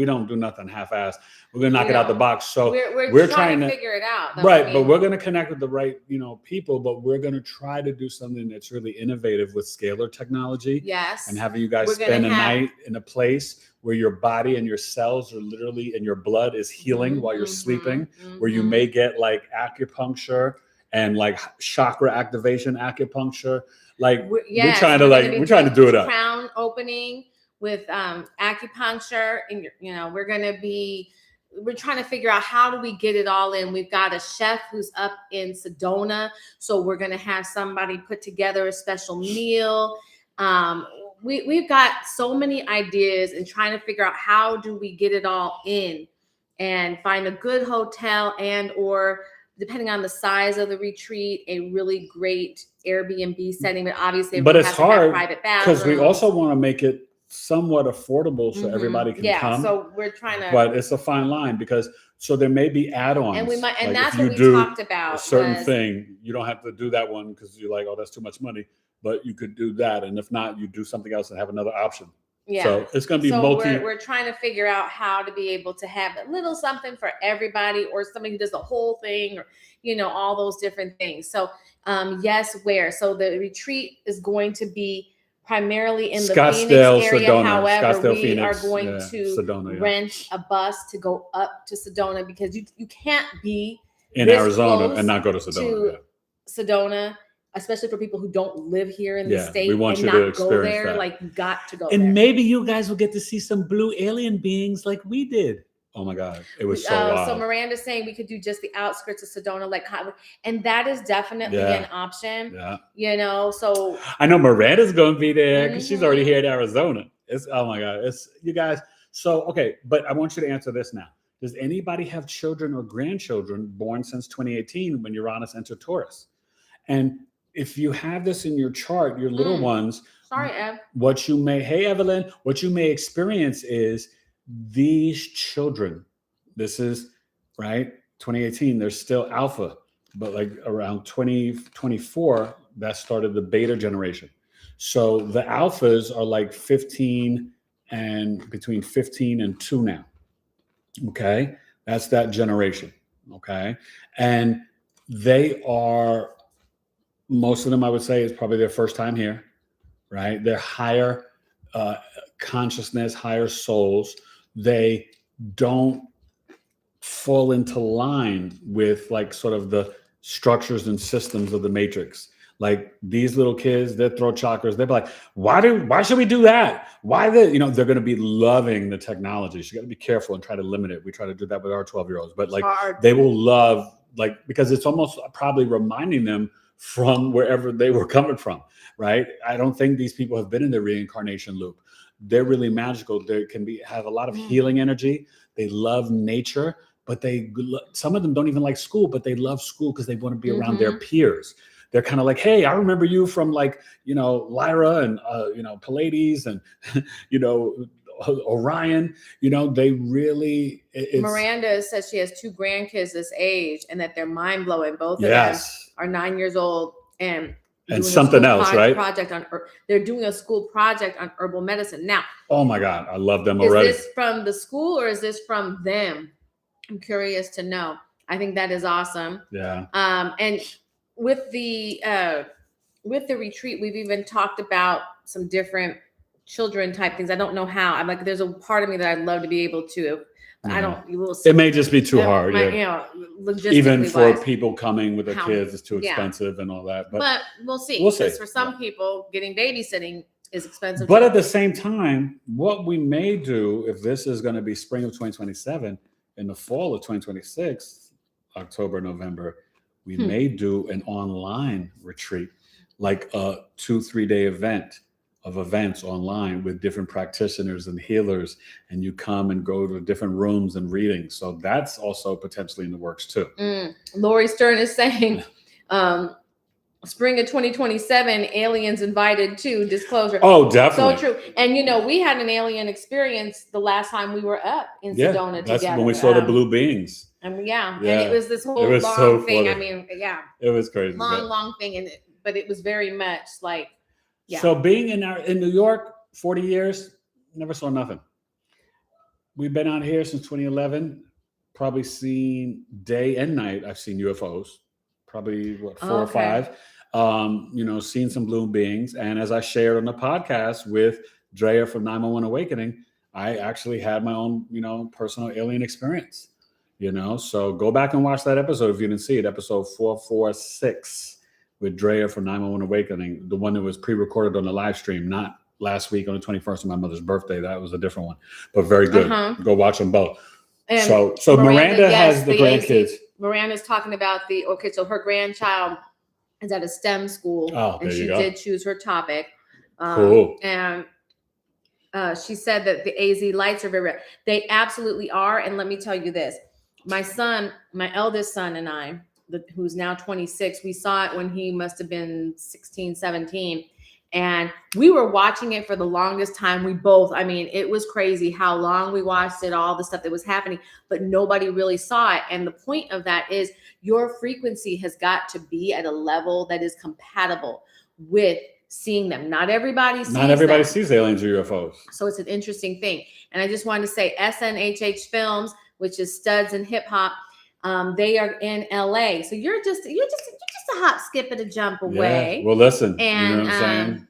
don't do nothing half-assed. We're gonna knock it out the box. So we're trying to figure it out. Though, right, but we're gonna connect with the right, people, but we're gonna try to do something that's really innovative with scalar technology. Yes. And having you guys spend a night in a place where your body and your cells are literally and your blood is healing while you're sleeping, where you may get like acupuncture and like chakra activation acupuncture. Like we're trying to do it up. Crown opening with acupuncture, and we're trying to figure out how do we get it all in. We've got a chef who's up in Sedona, so we're going to have somebody put together a special meal. We've got so many ideas and trying to figure out how do we get it all in and find a good hotel and or depending on the size of the retreat, a really great Airbnb setting. But obviously, it's hard because we also want to make it somewhat affordable so everybody can come. So we're trying to, but it's a fine line because there may be add-ons, and we might, and like that's what we talked about. A certain thing, you don't have to do that one because you're like, oh, that's too much money, but you could do that, and if not, you do something else and have another option. Yeah. So it's going to be We're trying to figure out how to be able to have a little something for everybody, or somebody who does the whole thing, or all those different things. So so the retreat is going to be primarily in the Phoenix area. Sedona. However, we are going to Sedona, rent a bus to go up to Sedona because you can't be in Arizona and not go to Sedona. Sedona, especially for people who don't live here in the state, we want and you not to experience go there. that. Like you got to go and there. Maybe you guys will get to see some blue alien beings like we did. Oh my God, it was so wild. So Miranda's saying we could do just the outskirts of Sedona, and that is definitely an option. Yeah. So I know Miranda's going to be there because she's already here in Arizona. Oh my God, it's you guys. So okay, but I want you to answer this now. Does anybody have children or grandchildren born since 2018 when Uranus entered Taurus? And if you have this in your chart, your little ones. Sorry, Ev. Hey Evelyn, what you may experience is these children, this is right 2018, they're still alpha, but like around 2024 that started the beta generation. So the alphas are like 15 and between 15 and 2 now. Okay, that's that generation. Okay, and they are, most of them I would say is probably their first time here, right? They're higher consciousness, higher souls. They don't fall into line with like sort of the structures and systems of the matrix. Like these little kids, their throat chakras, they're like, why should we do that? They're going to be loving the technology. So you got to be careful and try to limit it. We try to do that with our 12-year-olds, but like they will love, like, because it's almost probably reminding them from wherever they were coming from, right? I don't think these people have been in the reincarnation loop. They're really magical. They have a lot of healing energy. They love nature, but some of them don't even like school, but they love school because they want to be around their peers. They're kind of like, hey, I remember you from like, Lyra and, Pleiades and, Orion, they really. Miranda says she has 2 grandkids this age and that they're mind blowing. Both of them are 9 years old and something else, right? They're doing a school project on herbal medicine. Now, oh my God, I love them already. Is this from the school or is this from them? I'm curious to know. I think that is awesome. Yeah. And with the retreat, we've even talked about some different children type things. I don't know how. I'm like, there's a part of me that I'd love to be able to. I don't. It may just be too hard. Even for people coming with their kids, it's too expensive and all that. But we'll see. Because for some people, getting babysitting is expensive. But at the same time, what we may do, if this is going to be spring of 2027, in the fall of 2026, October, November, we may do an online retreat, like a 2-3 day event of events online with different practitioners and healers, and you come and go to different rooms and readings. So that's also potentially in the works too. Lori Stern is saying, spring of 2027, aliens invited too. Disclosure. Oh, definitely. So true. And we had an alien experience the last time we were up in Sedona that's together. When we saw the blue beings. And and it was this whole long thing. Funny. I mean, it was crazy. Long thing, but it was very much like. Yeah. So being in New York, 40 years, never saw nothing. We've been out here since 2011. Probably seen day and night. I've seen UFOs. Probably 4 or 5. Seen some blue beings. And as I shared on the podcast with Drea from 911 Awakening, I actually had my own, personal alien experience. So go back and watch that episode if you didn't see it. Episode 446 with Drea from 911 Awakening, the one that was pre-recorded on the live stream, not last week on the 21st of my mother's birthday. That was a different one, but very good. Go watch them both. And so Miranda has the grandkids. Miranda's talking about so her grandchild is at a STEM school, and she did choose her topic. Cool. And she said that the AZ lights are very rare. They absolutely are. And let me tell you this, my eldest son and I, who's now 26, we saw it when he must have been 16, 17. And we were watching it for the longest time. It was crazy how long we watched it, all the stuff that was happening, but nobody really saw it. And the point of that is your frequency has got to be at a level that is compatible with seeing them. Not everybody sees aliens or UFOs. So it's an interesting thing. And I just wanted to say SNHH Films, which is Studs and Hip Hop, they are in LA. So you're just a hop, skip, and a jump away. Yeah. Well, listen, and, you know what I'm saying?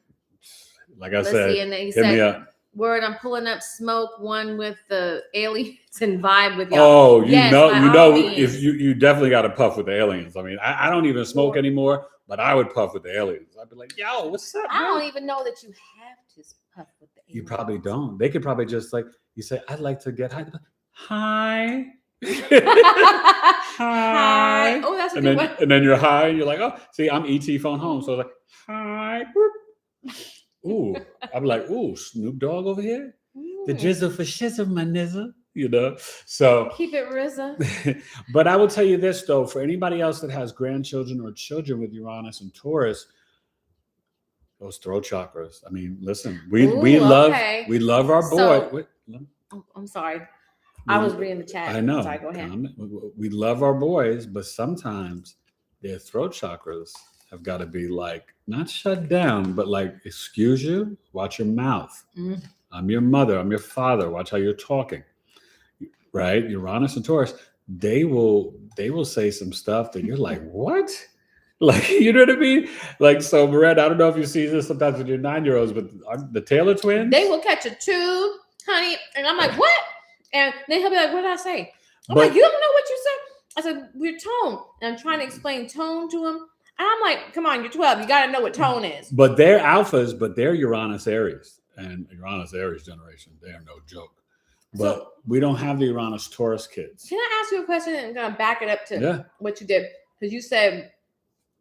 Like I said, hit me up. Word, I'm pulling up Smoke, one with the aliens and vibe with y'all. Oh, if you definitely got to puff with the aliens. I don't even smoke anymore, but I would puff with the aliens. I'd be like, yo, what's up? I don't even know that you have to puff with the aliens. You probably don't. They could probably just you say, I'd like to get high. Hi. Hi. Oh, that's a good one. And then you're high and you're like, oh, see, I'm ET phone home. So it's like, hi. Ooh. I'd be like, ooh, Snoop Dogg over here. The drizzle for shizzle, my nizzle. So keep it RZA. But I will tell you this though, for anybody else that has grandchildren or children with Uranus and Taurus, those throat chakras. Listen, we love our boy. I'm sorry. I was reading the chat. I know. Sorry, go ahead. We love our boys, but sometimes their throat chakras have got to be not shut down, but excuse you, watch your mouth. I'm your mother. I'm your father. Watch how you're talking. Right? Uranus and Taurus, they will say some stuff that you're like, what? You know what I mean? So Miranda, I don't know if you see this sometimes with your 9-year-olds, but the Taylor twins, they will catch a tube, honey, and I'm like, what? And then he'll be like, what did I say? I'm like, you don't know what you said? I said, we're tone. And I'm trying to explain tone to him. I'm like, come on, you're 12. You got to know what tone is. But they're alphas, but they're Uranus Aries. And Uranus Aries generation, they are no joke. But we don't have the Uranus Taurus kids. Can I ask you a question? And I'm going to back it up to what you did. Because you said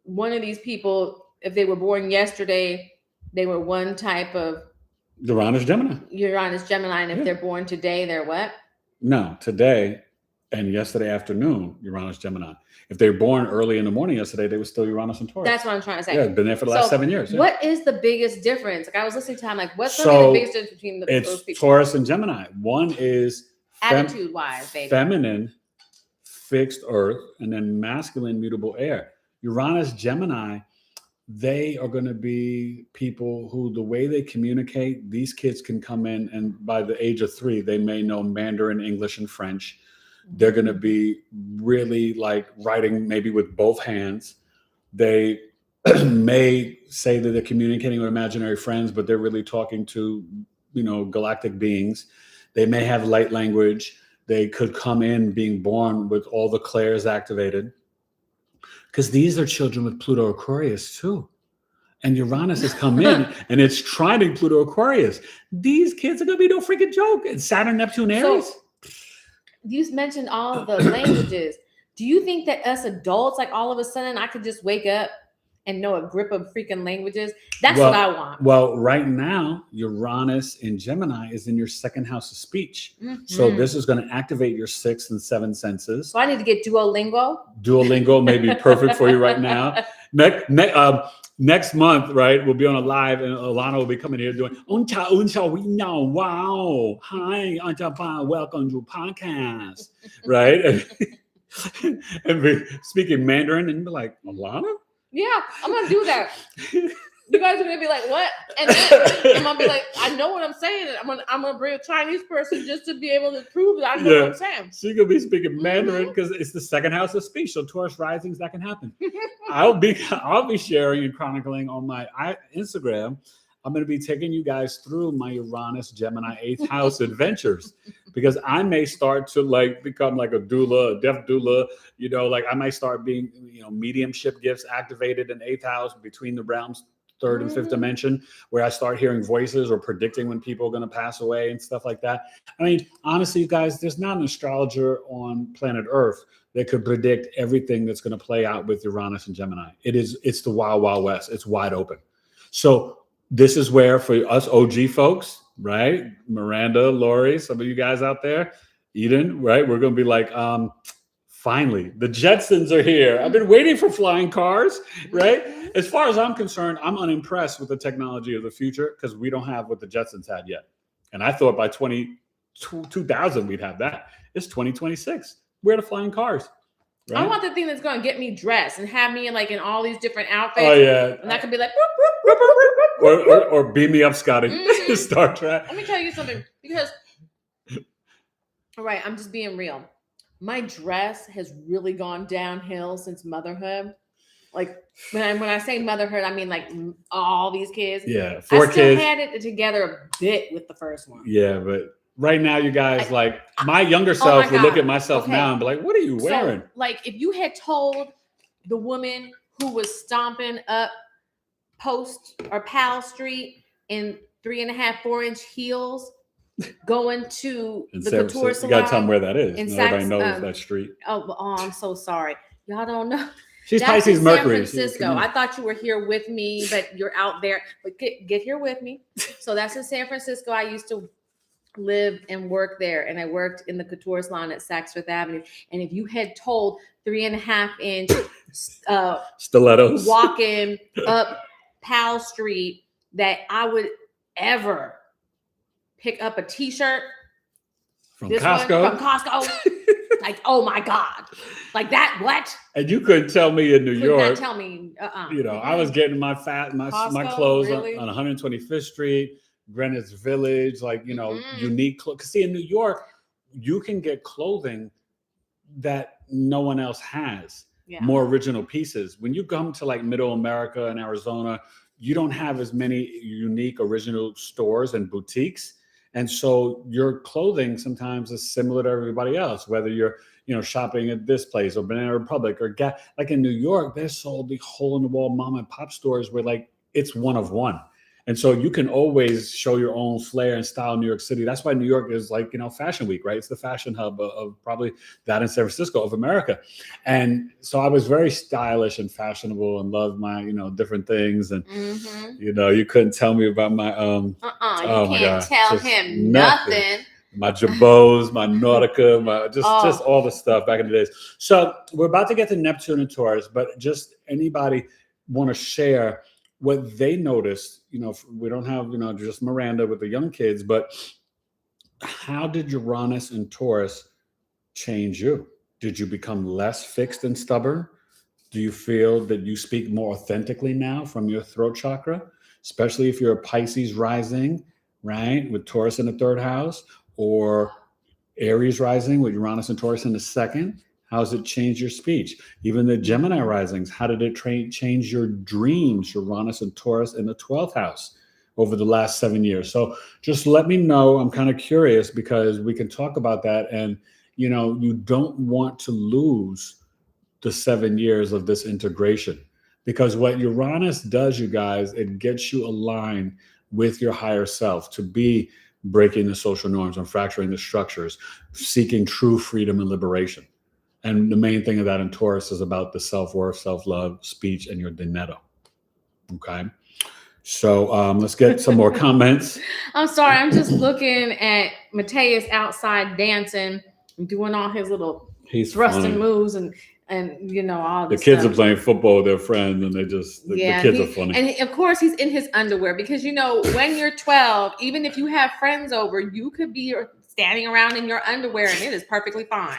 one of these people, if they were born yesterday, they were one type of Uranus Gemini. And if they're born today, they're what? No, today and yesterday afternoon, Uranus Gemini. If they were born early in the morning yesterday, they were still Uranus and Taurus. That's what I'm trying to say. Yeah, been there for the last 7 years. Yeah. What is the biggest difference? Like I was listening to him, like what's the biggest difference between those people? Taurus and Gemini. One is attitude-wise, baby. Feminine, fixed earth, and then masculine, mutable air. Uranus Gemini, they are going to be people who the way they communicate, these kids can come in and by the age of 3, they may know Mandarin, English, and French. They're going to be really like writing maybe with both hands. They may say that they're communicating with imaginary friends, but they're really talking to, galactic beings. They may have light language. They could come in being born with all the clairs activated. Because these are children with Pluto Aquarius too. And Uranus has come in and it's trining Pluto Aquarius. These kids are going to be no freaking joke. And Saturn, Neptune, Aries. So, you mentioned all of the languages. Do you think that us adults, like all of a sudden, I could just wake up and know a grip of freaking languages? That's what I want. Well, right now, Uranus in Gemini is in your second house of speech. Mm-hmm. So this is going to activate your 6th and 7th senses. So I need to get Duolingo? Duolingo may be perfect for you right now. Next month, right, we'll be on a live and Alana will be coming here doing we know, wow, hi, welcome to podcast, right? and be speaking Mandarin and be like, Alana? Yeah, I'm going to do that. You guys are going to be like, what? And then I'm going to be like, I know what I'm saying. I'm gonna bring a Chinese person just to be able to prove that I know what I'm saying. So you're going to be speaking Mandarin because it's the second house of speech. So Taurus risings, that can happen. I'll be sharing and chronicling on my Instagram. I'm going to be taking you guys through my Uranus Gemini 8th house adventures because I may start to become like a doula, a deaf doula, I might start being, mediumship gifts activated in 8th house between the realms, 3rd and 5th dimension, where I start hearing voices or predicting when people are going to pass away and stuff like that. I mean, honestly, you guys, there's not an astrologer on planet Earth that could predict everything that's going to play out with Uranus and Gemini. It's the wild, wild west. It's wide open. So this is where for us OG folks, right? Miranda, Lori, some of you guys out there, Eden, right? We're going to be like, finally, the Jetsons are here. I've been waiting for flying cars, right? As far as I'm concerned, I'm unimpressed with the technology of the future because we don't have what the Jetsons had yet. And I thought by 2000 we'd have that. It's 2026. Where are the flying cars? Right? I want the thing that's going to get me dressed and have me in all these different outfits. Oh, yeah. And I could be like, boop, boop, boop, boop, boop. Or beam me up, Scotty. Mm-hmm. Star Trek. Let me tell you something. Because, all right, I'm just being real. My dress has really gone downhill since motherhood. Like when I say motherhood, I mean all these kids. Yeah, 4 kids. I still had it together a bit with the first one. Yeah, but right now, you guys, my younger self would look at myself now and be like, what are you wearing? So, if you had told the woman who was stomping up Post or Powell Street in 3.5, 4-inch heels, going to the couture salon. You got to tell them where that is. Nobody knows that street. Oh, I'm so sorry. Y'all don't know. She's Pisces Mercury. San Francisco. I thought you were here with me, but you're out there. But get here with me. So that's in San Francisco. I used to live and work there, and I worked in the couture salon at Saks Fifth Avenue. And if you had told 3.5-inch stilettos walking up Powell Street that I would ever pick up a T-shirt from Costco, oh my God, that, what? And you couldn't tell me in New York. Tell me, I was getting my clothes really? on 125th Street, Greenwich Village, unique clothes. Because see, in New York, you can get clothing that no one else has. Yeah. More original pieces. When you come to Middle America and Arizona, you don't have as many unique original stores and boutiques. And so your clothing sometimes is similar to everybody else, whether you're, shopping at this place or Banana Republic or like in New York, they sold the hole in the wall mom and pop stores where like it's one of one. And so you can always show your own flair and style in New York City. That's why New York is like, fashion week, right? It's the fashion hub of probably that in San Francisco of America. And so I was very stylish and fashionable and loved my, different things. And, you couldn't tell me about my, you can't tell him nothing. My Jabots, my Nautica, just all the stuff back in the days. So we're about to get to Neptune and Taurus, but just anybody want to share what they noticed? We don't have, just Miranda with the young kids, but how did Uranus and Taurus change you? Did you become less fixed and stubborn? Do you feel that you speak more authentically now from your throat chakra, especially if you're a Pisces rising, right, with Taurus in the third house, or Aries rising with Uranus and Taurus in the second? How does it change your speech? Even the Gemini risings, how did it change your dreams, Uranus and Taurus in the 12th house over the last 7 years? So just let me know. I'm kind of curious because we can talk about that. And, you don't want to lose the 7 years of this integration, because what Uranus does, you guys, it gets you aligned with your higher self to be breaking the social norms and fracturing the structures, seeking true freedom and liberation. And the main thing of that in Taurus is about the self-worth, self-love, speech, and your dinetto. Okay. So let's get some more comments. I'm sorry. I'm just looking at Mateus outside dancing and doing all his little thrusting moves and all the kids stuff. Are playing football with their friends, and the kids are funny. And of course, he's in his underwear because, when you're 12, even if you have friends over, you could be standing around in your underwear and it is perfectly fine.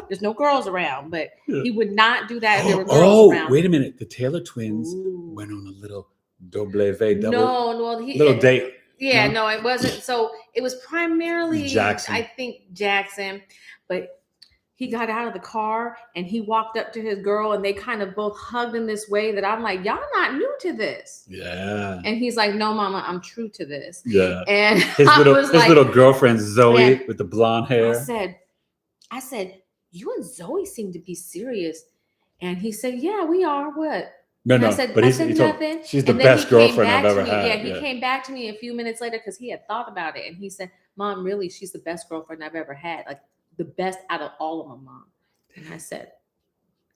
There's no girls around, but he would not do that if there were girls around. Oh, wait a minute. The Taylor twins went on a little little date. Yeah, no, it wasn't. So it was primarily Jackson. I think Jackson, but he got out of the car and he walked up to his girl and they kind of both hugged in this way that I'm like, y'all not new to this. Yeah. And he's like, no, mama, I'm true to this. Yeah. And his little girlfriend, Zoe, with the blonde hair. I said, you and Zoe seem to be serious. And he said, yeah, we are. What? No, I said nothing. She's the best girlfriend I've ever had. Yeah, he came back to me a few minutes later because he had thought about it. And he said, Mom, really, she's the best girlfriend I've ever had. Like the best out of all of them, Mom. And I said,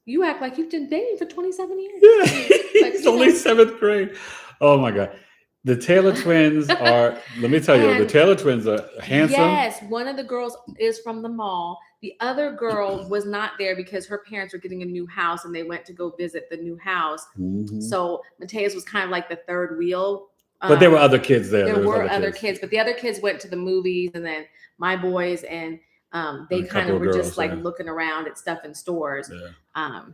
you act like you've been dating for 27 years. Yeah, it's only 7th grade. Oh, my God. The Taylor twins are, let me tell you, the Taylor twins are handsome. Yes, one of the girls is from the mall. The other girl was not there because her parents were getting a new house and they went to go visit the new house. Mm-hmm. So Mateus was kind of like the third wheel. But there were other kids there. There were other kids, but the other kids went to the movies, and then my boys and they kind of were just like looking around at stuff in stores. Yeah.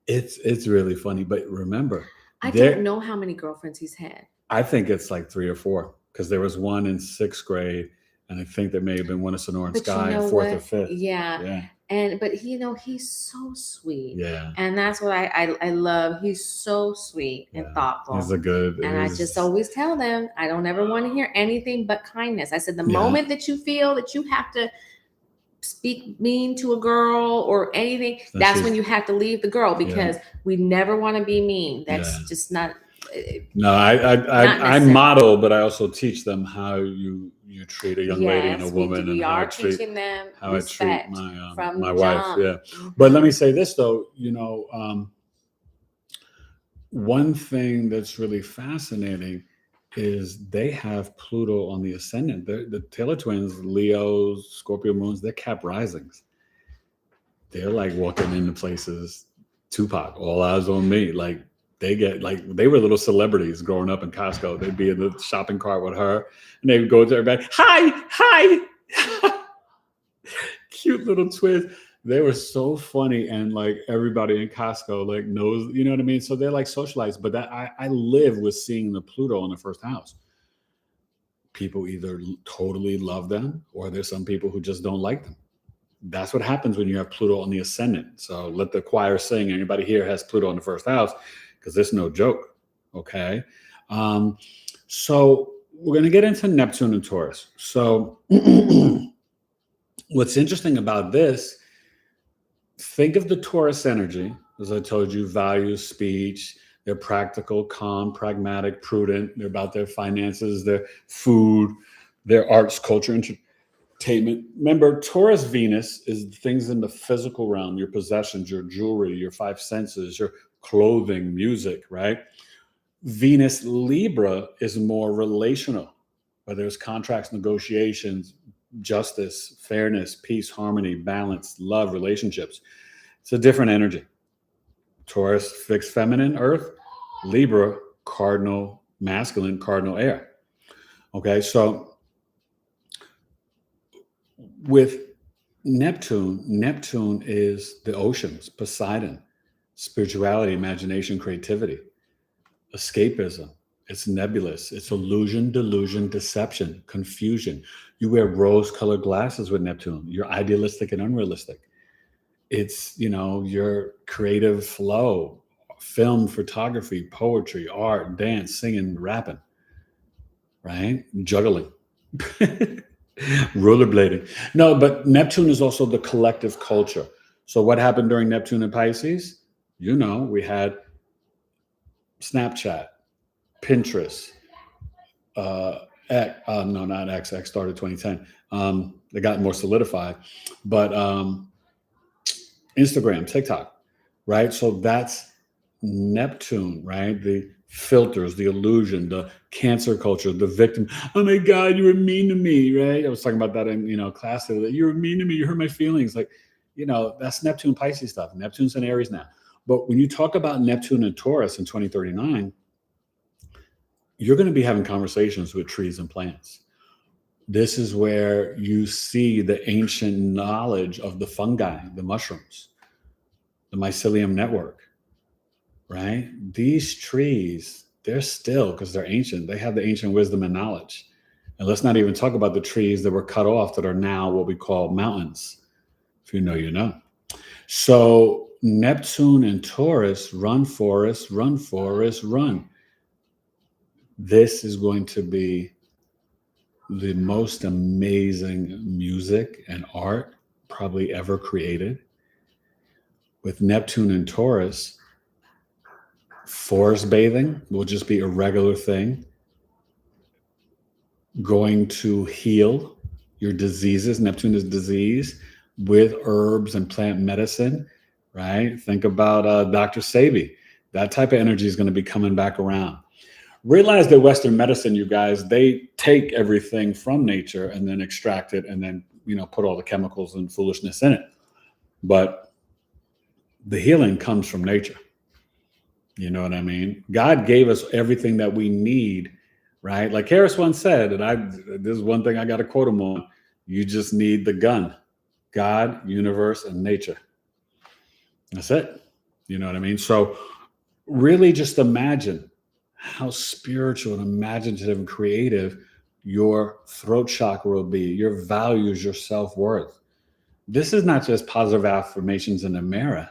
It's really funny, but remember, I don't know how many girlfriends he's had. I think it's like 3 or 4 because there was one in 6th grade, and I think there may have been one in Sonora and Sky in 4th or 5th. Yeah. But he's so sweet. Yeah. And that's what I love. He's so sweet and thoughtful. He's a good. And I just always tell them, I don't ever want to hear anything but kindness. I said, the moment that you feel that you have to speak mean to a girl or anything, that's when you have to leave the girl, because we never want to be mean. That's just not. No, I model, but I also teach them how you treat a young lady and a woman, we are teaching them how I treat my wife. Yeah, mm-hmm. But let me say this though, one thing that's really fascinating is they have Pluto on the ascendant. The Taylor twins, Leos, Scorpio moons, they're Cap risings. They're like walking into places. Tupac, all eyes on me. Like they were little celebrities growing up in Costco. They'd be in the shopping cart with her, and they would go to everybody. Hi. Cute little twins. They were so funny, and like everybody in Costco like knows, you know what I mean? So they're like socialized. But that I live with seeing the Pluto in the first house. People either totally love them, or there's some people who just don't like them. That's what happens when you have Pluto on the ascendant. So let the choir sing. Anybody here has Pluto in the first house, because it's no joke. Okay. So we're going to get into Neptune and Taurus. So what's interesting about this, think of the Taurus energy, as I told you, values, speech. They're practical, calm, pragmatic, prudent. They're about their finances, their food, their arts, culture, entertainment. Remember, Taurus Venus is things in the physical realm, your possessions, your jewelry, your five senses, your clothing, music, right? Venus Libra is more relational, where there's contracts, negotiations, justice, fairness, peace, harmony, balance, love, relationships. It's a different energy. Taurus, fixed feminine, earth. Libra, cardinal masculine, cardinal air. Okay, so with Neptune is the oceans, Poseidon, spirituality, imagination, creativity, escapism. It's nebulous. It's illusion, delusion, deception, confusion. You wear rose-colored glasses with Neptune. You're idealistic and unrealistic. It's, your creative flow, film, photography, poetry, art, dance, singing, rapping, right? Juggling, rollerblading. No, but Neptune is also the collective culture. So what happened during Neptune and Pisces? We had Snapchat, Pinterest, not X started 2010. They got more solidified, but Instagram, TikTok, right? So that's Neptune, right? The filters, the illusion, the cancer culture, the victim. Oh my God, you were mean to me, right? I was talking about that in class today. You were mean to me. You hurt my feelings. Like, that's Neptune Pisces stuff. Neptune's in Aries now. But when you talk about Neptune and Taurus in 2039, you're going to be having conversations with trees and plants. This is where you see the ancient knowledge of the fungi, the mushrooms, the mycelium network, right? These trees, they're still, because they're ancient, they have the ancient wisdom and knowledge. And let's not even talk about the trees that were cut off that are now what we call mountains. If you know, you know. So Neptune and Taurus, run forest, run forest, run. This is going to be the most amazing music and art probably ever created. With Neptune and Taurus, forest bathing will just be a regular thing. Going to heal your diseases. Neptune is disease with herbs and plant medicine, right? Think about Dr. Sebi. That type of energy is going to be coming back around. Realize that Western medicine, you guys, they take everything from nature and then extract it and then, put all the chemicals and foolishness in it. But the healing comes from nature. You know what I mean? God gave us everything that we need, right? Like Harris once said, and this is one thing I got to quote him on, you just need the gun. God, universe, and nature. That's it. You know what I mean? So really just imagine how spiritual and imaginative and creative your throat chakra will be, your values, your self-worth. This is not just positive affirmations in the mirror.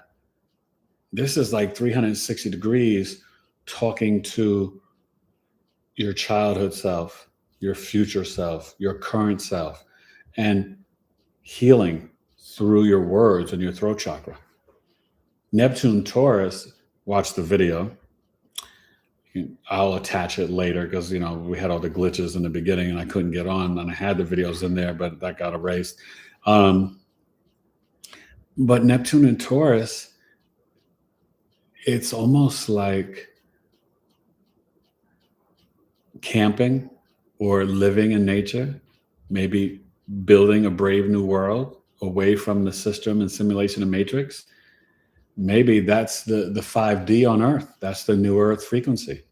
This is like 360 degrees talking to your childhood self, your future self, your current self, and healing through your words and your throat chakra. Neptune Taurus, watch the video. I'll attach it later because, we had all the glitches in the beginning and I couldn't get on, and I had the videos in there, but that got erased. But Neptune and Taurus, it's almost like camping or living in nature, maybe building a brave new world away from the system and simulation and matrix. Maybe that's the 5D on Earth. That's the new Earth frequency,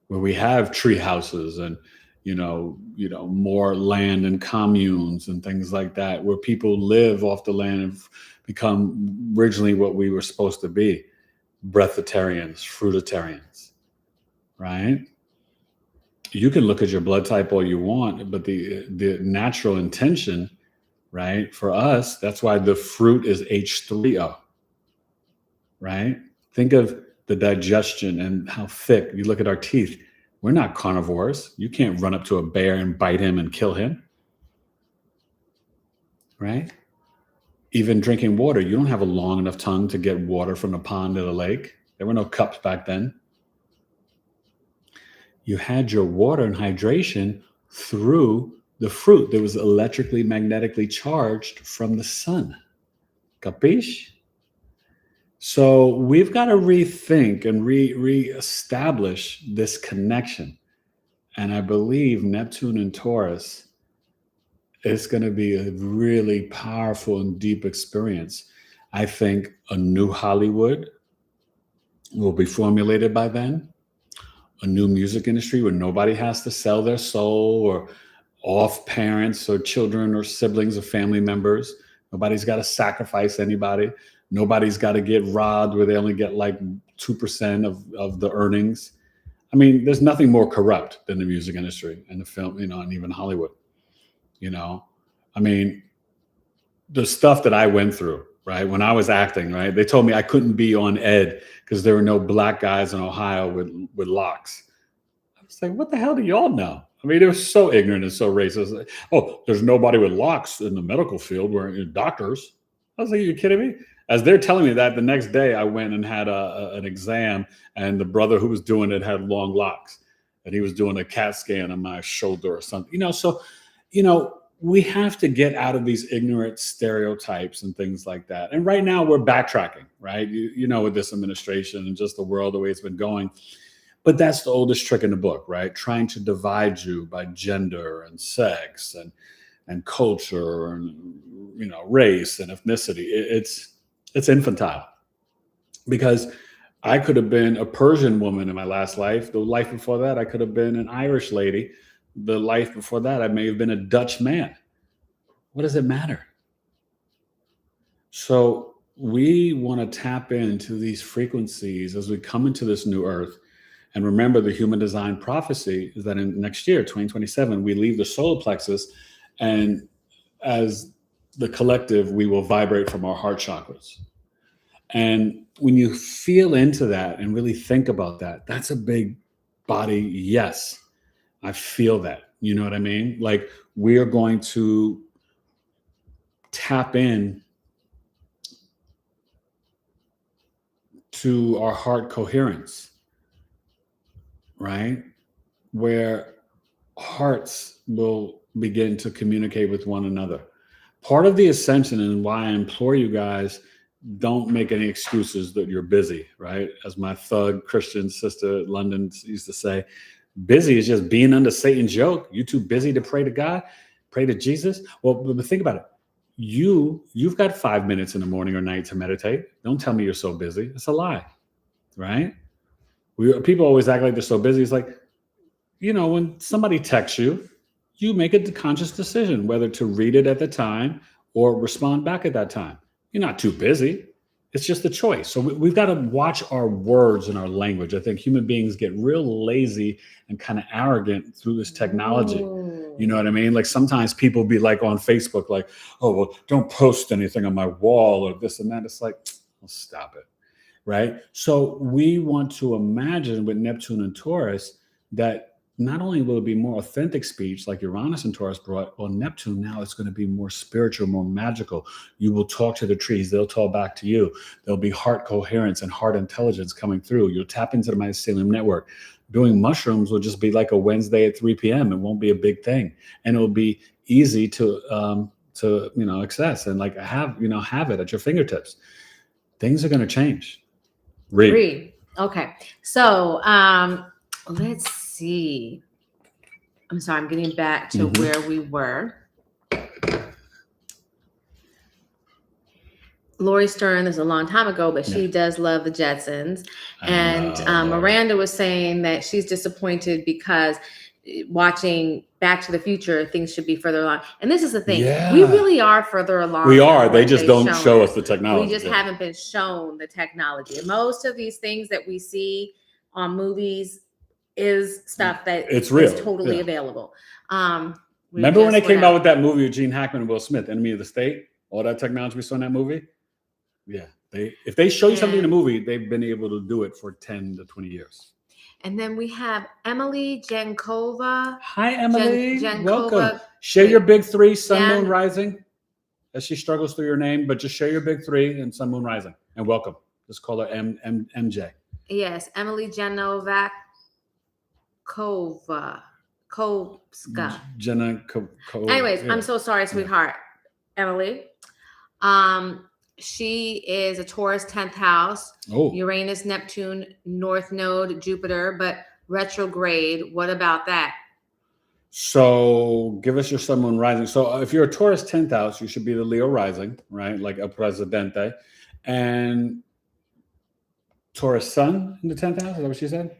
where we have tree houses and, more land and communes and things like that, where people live off the land and become originally what we were supposed to be, breatharians, fruitarians, right? You can look at your blood type all you want, but the natural intention, right, for us, that's why the fruit is H3O. Right? Think of the digestion and how thick. You look at our teeth. We're not carnivores. You can't run up to a bear and bite him and kill him, right? Even drinking water, you don't have a long enough tongue to get water from the pond to the lake. There were no cups back then. You had your water and hydration through the fruit that was electrically, magnetically charged from the sun. Capiche? So we've got to rethink and reestablish this connection. And I believe Neptune and Taurus is going to be a really powerful and deep experience. I think a new Hollywood will be formulated by then. A new music industry where nobody has to sell their soul or off parents or children or siblings or family members. Nobody's got to sacrifice anybody. Nobody's got to get robbed where they only get like 2% of the earnings. I mean, there's nothing more corrupt than the music industry and the film, and even Hollywood. I mean, the stuff that I went through, right? When I was acting, right? They told me I couldn't be on Ed because there were no black guys in Ohio with locks. I was like, what the hell do y'all know? I mean, it was so ignorant and so racist. Like, oh, there's nobody with locks in the medical field where doctors. I was like, are you kidding me? As they're telling me that, the next day I went and had an exam, and the brother who was doing it had long locks, and he was doing a CAT scan on my shoulder or something. We have to get out of these ignorant stereotypes and things like that. And right now we're backtracking, right? With this administration and just the world, the way it's been going. But that's the oldest trick in the book, right? Trying to divide you by gender and sex and culture and, race and ethnicity. It's infantile, because I could have been a Persian woman in my last life. The life before that, I could have been an Irish lady. The life before that, I may have been a Dutch man. What does it matter? So we want to tap into these frequencies as we come into this new earth. And remember, the human design prophecy is that in next year, 2027, we leave the solar plexus, and as the collective, we will vibrate from our heart chakras. And when you feel into that and really think about that, that's a big body yes. I feel that. You know what I mean? Like, we are going to tap in to our heart coherence, right? Where hearts will begin to communicate with one another. Part of the ascension, and why I implore you guys, don't make any excuses that you're busy, right? As my thug Christian sister at London used to say, busy is just being under Satan's yoke. You too busy to pray to God, pray to Jesus. Well, but think about it. You've got 5 minutes in the morning or night to meditate. Don't tell me you're so busy. It's a lie, right? People always act like they're so busy. It's like, when somebody texts you, you make a conscious decision whether to read it at the time or respond back at that time. You're not too busy. It's just a choice. So we've got to watch our words and our language. I think human beings get real lazy and kind of arrogant through this technology. Ooh. You know what I mean? Like, sometimes people be like on Facebook, like, oh, well, don't post anything on my wall or this and that. It's like, well, stop it. Right? So we want to imagine with Neptune and Taurus that not only will it be more authentic speech like Uranus and Taurus brought, on Neptune now it's going to be more spiritual, more magical. You will talk to the trees. They'll talk back to you. There'll be heart coherence and heart intelligence coming through. You'll tap into the mycelium network. Doing mushrooms will just be like a Wednesday at 3 p.m. It won't be a big thing. And it'll be easy to access and like have it at your fingertips. Things are going to change. Read. Okay. So let's see. I'm sorry, I'm getting back to where we were. Lori Stern is a long time ago, but she does love the Jetsons. And Miranda was saying that she's disappointed because watching Back to the Future, things should be further along. And this is the thing. Yeah. We really are further along. We are. They just don't show us the technology. We just haven't been shown the technology. And most of these things that we see on movies is stuff that is totally available. Remember when they came out with that movie with Gene Hackman and Will Smith, Enemy of the State? All that technology we saw in that movie? Yeah. If they show you something in a movie, they've been able to do it for 10 to 20 years. And then we have Emily Jankova. Hi, Emily. Jankova. Welcome. Share your big three, Sun, Moon, Rising, as she struggles through your name, but just share your big three and Sun, Moon, Rising. And welcome. Just call her MJ. Yes, Emily Janovakova. Kovska. Anyways, yeah. I'm so sorry, sweetheart. Yeah. Emily. She is a Taurus 10th house. Oh. Uranus, Neptune, North Node, Jupiter, but retrograde. What about that? So give us your Sun, Moon, Rising. So if you're a Taurus 10th house, you should be the Leo rising, right? Like El Presidente. And Taurus Sun in the 10th house? Is that what she said?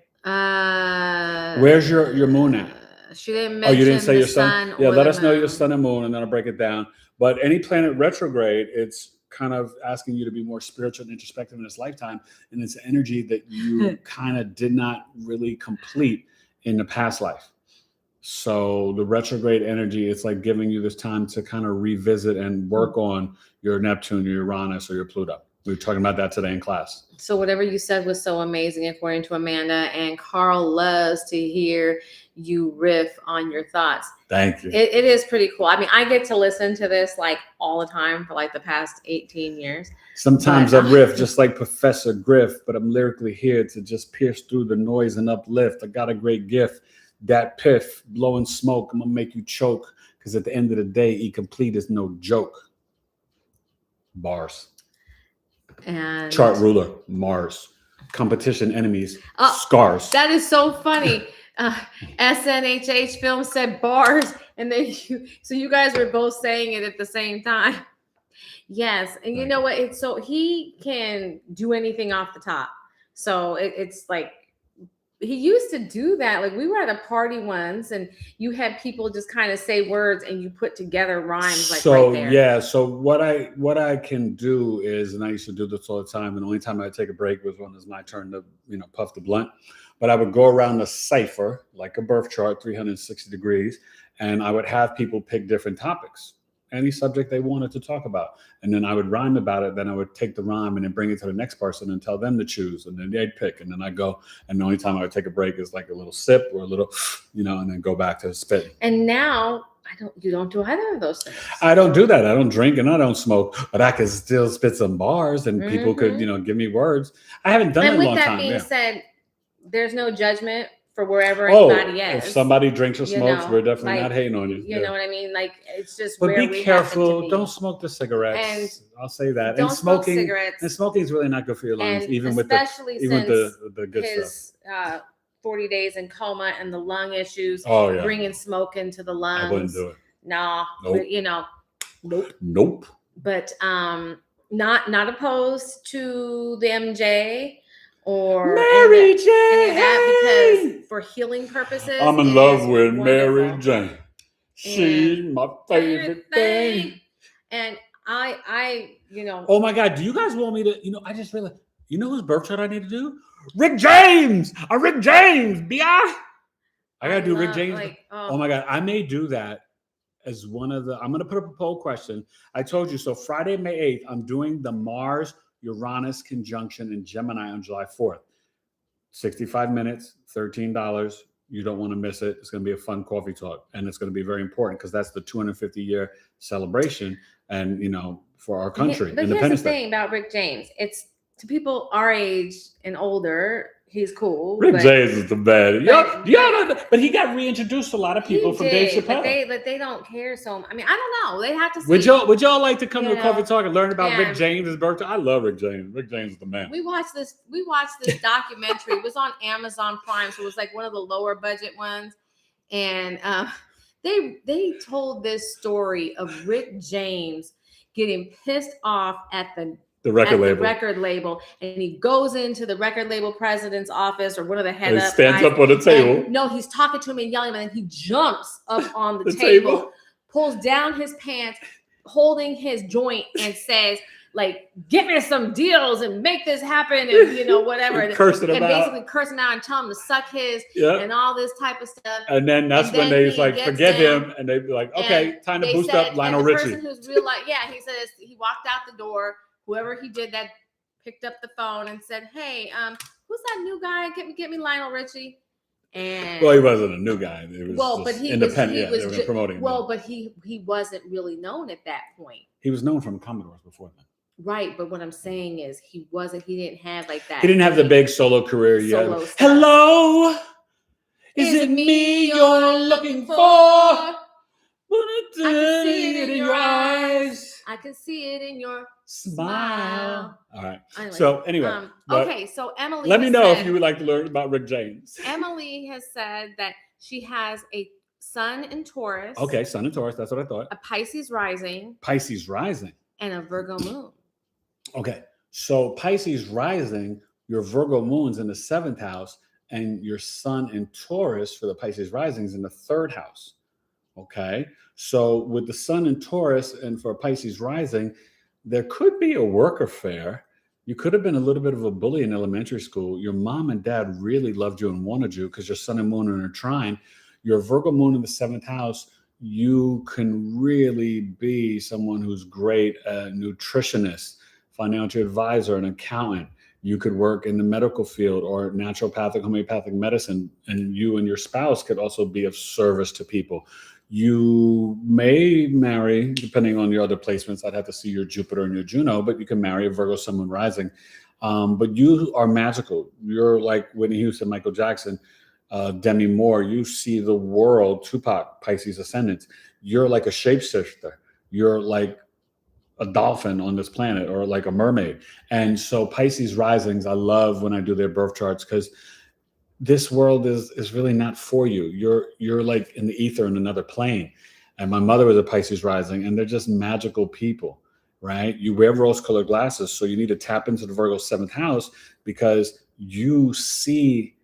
Where's your moon at? She didn't mention you didn't say your sun. Yeah, let us know your sun and moon, and then I'll break it down. But any planet retrograde, it's kind of asking you to be more spiritual and introspective in this lifetime. And it's energy that you kind of did not really complete in the past life. So the retrograde energy, it's like giving you this time to kind of revisit and work on your Neptune, your Uranus, or your Pluto. We were talking about that today in class. So whatever you said was so amazing, according to Amanda. And Carl loves to hear you riff on your thoughts. Thank you. It is pretty cool. I mean, I get to listen to this like all the time for like the past 18 years. Sometimes I riff just like Professor Griff, but I'm lyrically here to just pierce through the noise and uplift. I got a great gift. That piff, blowing smoke, I'm going to make you choke. Because at the end of the day, E-complete is no joke. Bars. And chart ruler, Mars. Competition, enemies, scars. That is so funny. SNHH Film said bars, and then you guys were both saying it at the same time. Yes, and you know what? It's so he can do anything off the top. So it's like he used to do that. Like we were at a party once, and you had people just kind of say words, and you put together rhymes like right there. Yeah. So what I can do is, and I used to do this all the time, and the only time I take a break was when it was my turn to puff the blunt. But I would go around the cipher like a birth chart, 360 degrees, and I would have people pick different topics, any subject they wanted to talk about. And then I would rhyme about it. Then I would take the rhyme and then bring it to the next person and tell them to choose. And then they'd pick. And then I go. And the only time I would take a break is like a little sip or a little, and then go back to spitting. And now you don't do either of those things. I don't do that. I don't drink and I don't smoke, but I can still spit some bars and people could, give me words. I haven't done it in a long time. And with that being said, there's no judgment for wherever anybody is. If somebody drinks or smokes, we're definitely not hating on you. You know what I mean? Like it's just. But be careful. Don't smoke the cigarettes. And I'll say that. Don't smoke cigarettes. And smoking is really not good for your lungs, even with the good stuff. 40 days in coma and the lung issues. Oh yeah. Bringing smoke into the lungs. I wouldn't do it. Nah. Nope. Nope. But not opposed to the MJ. Or Mary Jane, any of that, because for healing purposes, I'm in love with Mary Jane. She's my favorite thing. And I Oh my God, do you guys want me to? I just realized. You know whose birth chart I need to do? Rick James. Rick James. I gotta do Rick James. Oh my God, I may do that as one of the. I'm gonna put up a poll question. I told you so. Friday, May 8th, I'm doing the Mars Uranus conjunction in Gemini on July 4th. 65 minutes, $13. You don't want to miss it. It's going to be a fun coffee talk. And it's going to be very important because that's the 250-year celebration and, for our country. But here's the thing about Rick James. It's to people our age and older. He's cool. Rick James is the bad. But he got reintroduced to a lot of people from Dave Chappelle. But they don't care so. I mean, I don't know. They have to see. Would y'all like to come to a coffee talk and learn about Rick James' birthday? I love Rick James. Rick James is the man. We watched this documentary. It was on Amazon Prime, so it was like one of the lower budget ones. And they told this story of Rick James getting pissed off at the record label, and he goes into the record label president's office or one of the head up. He stands up on the table. No, he's talking to him and yelling, and then he jumps up on the table, pulls down his pants, holding his joint, and says, like, get me some deals and make this happen, and whatever. And basically cursing out and telling him to suck his and all this type of stuff. And then that's when they like forget him, and they'd be like, okay, time to boost up Lionel Richie. Person who's real, he says he walked out the door. Whoever he did that picked up the phone and said, "Hey, who's that new guy? Get me Lionel Richie." And well, he wasn't a new guy. It was but he independent. was, They were promoting him. but he wasn't really known at that point. He was known from Commodores before then. Right, but what I'm saying is he didn't have like that. He didn't have the big solo career yet. Stuff. Hello, is it me you're looking for? I can see it in your eyes. I can see it in your smile. All right. Anyway, so anyway, okay. So Emily, let me know if you would like to learn about Rick James. Emily has said that she has a Sun in Taurus. Okay, Sun in Taurus. That's what I thought. A Pisces rising. Pisces rising. And a Virgo moon. Okay, so Pisces rising, your Virgo moon's in the 7th house, and your Sun in Taurus for the Pisces rising is in the 3rd house. Okay, so with the Sun in Taurus and for Pisces rising, there could be a work affair. You could have been a little bit of a bully in elementary school. Your mom and dad really loved you and wanted you because your Sun and Moon are in a trine. Your Virgo moon in the 7th house, you can really be someone who's great, a nutritionist, financial advisor, an accountant. You could work in the medical field or naturopathic, homeopathic medicine, and you and your spouse could also be of service to people. You may marry, depending on your other placements. I'd have to see your Jupiter and your Juno, but you can marry a Virgo Sun Moon rising. But you are magical. You're like Whitney Houston, Michael Jackson, Demi Moore. You see the world. Tupac, Pisces ascendant. You're like a shapeshifter. You're like a dolphin on this planet, or like a mermaid. And so Pisces risings, I love when I do their birth charts, because this world is really not for you. You're like in the ether in another plane. And my mother was a Pisces rising, and they're just magical people, right? You wear rose-colored glasses, so you need to tap into the Virgo 7th house, because you see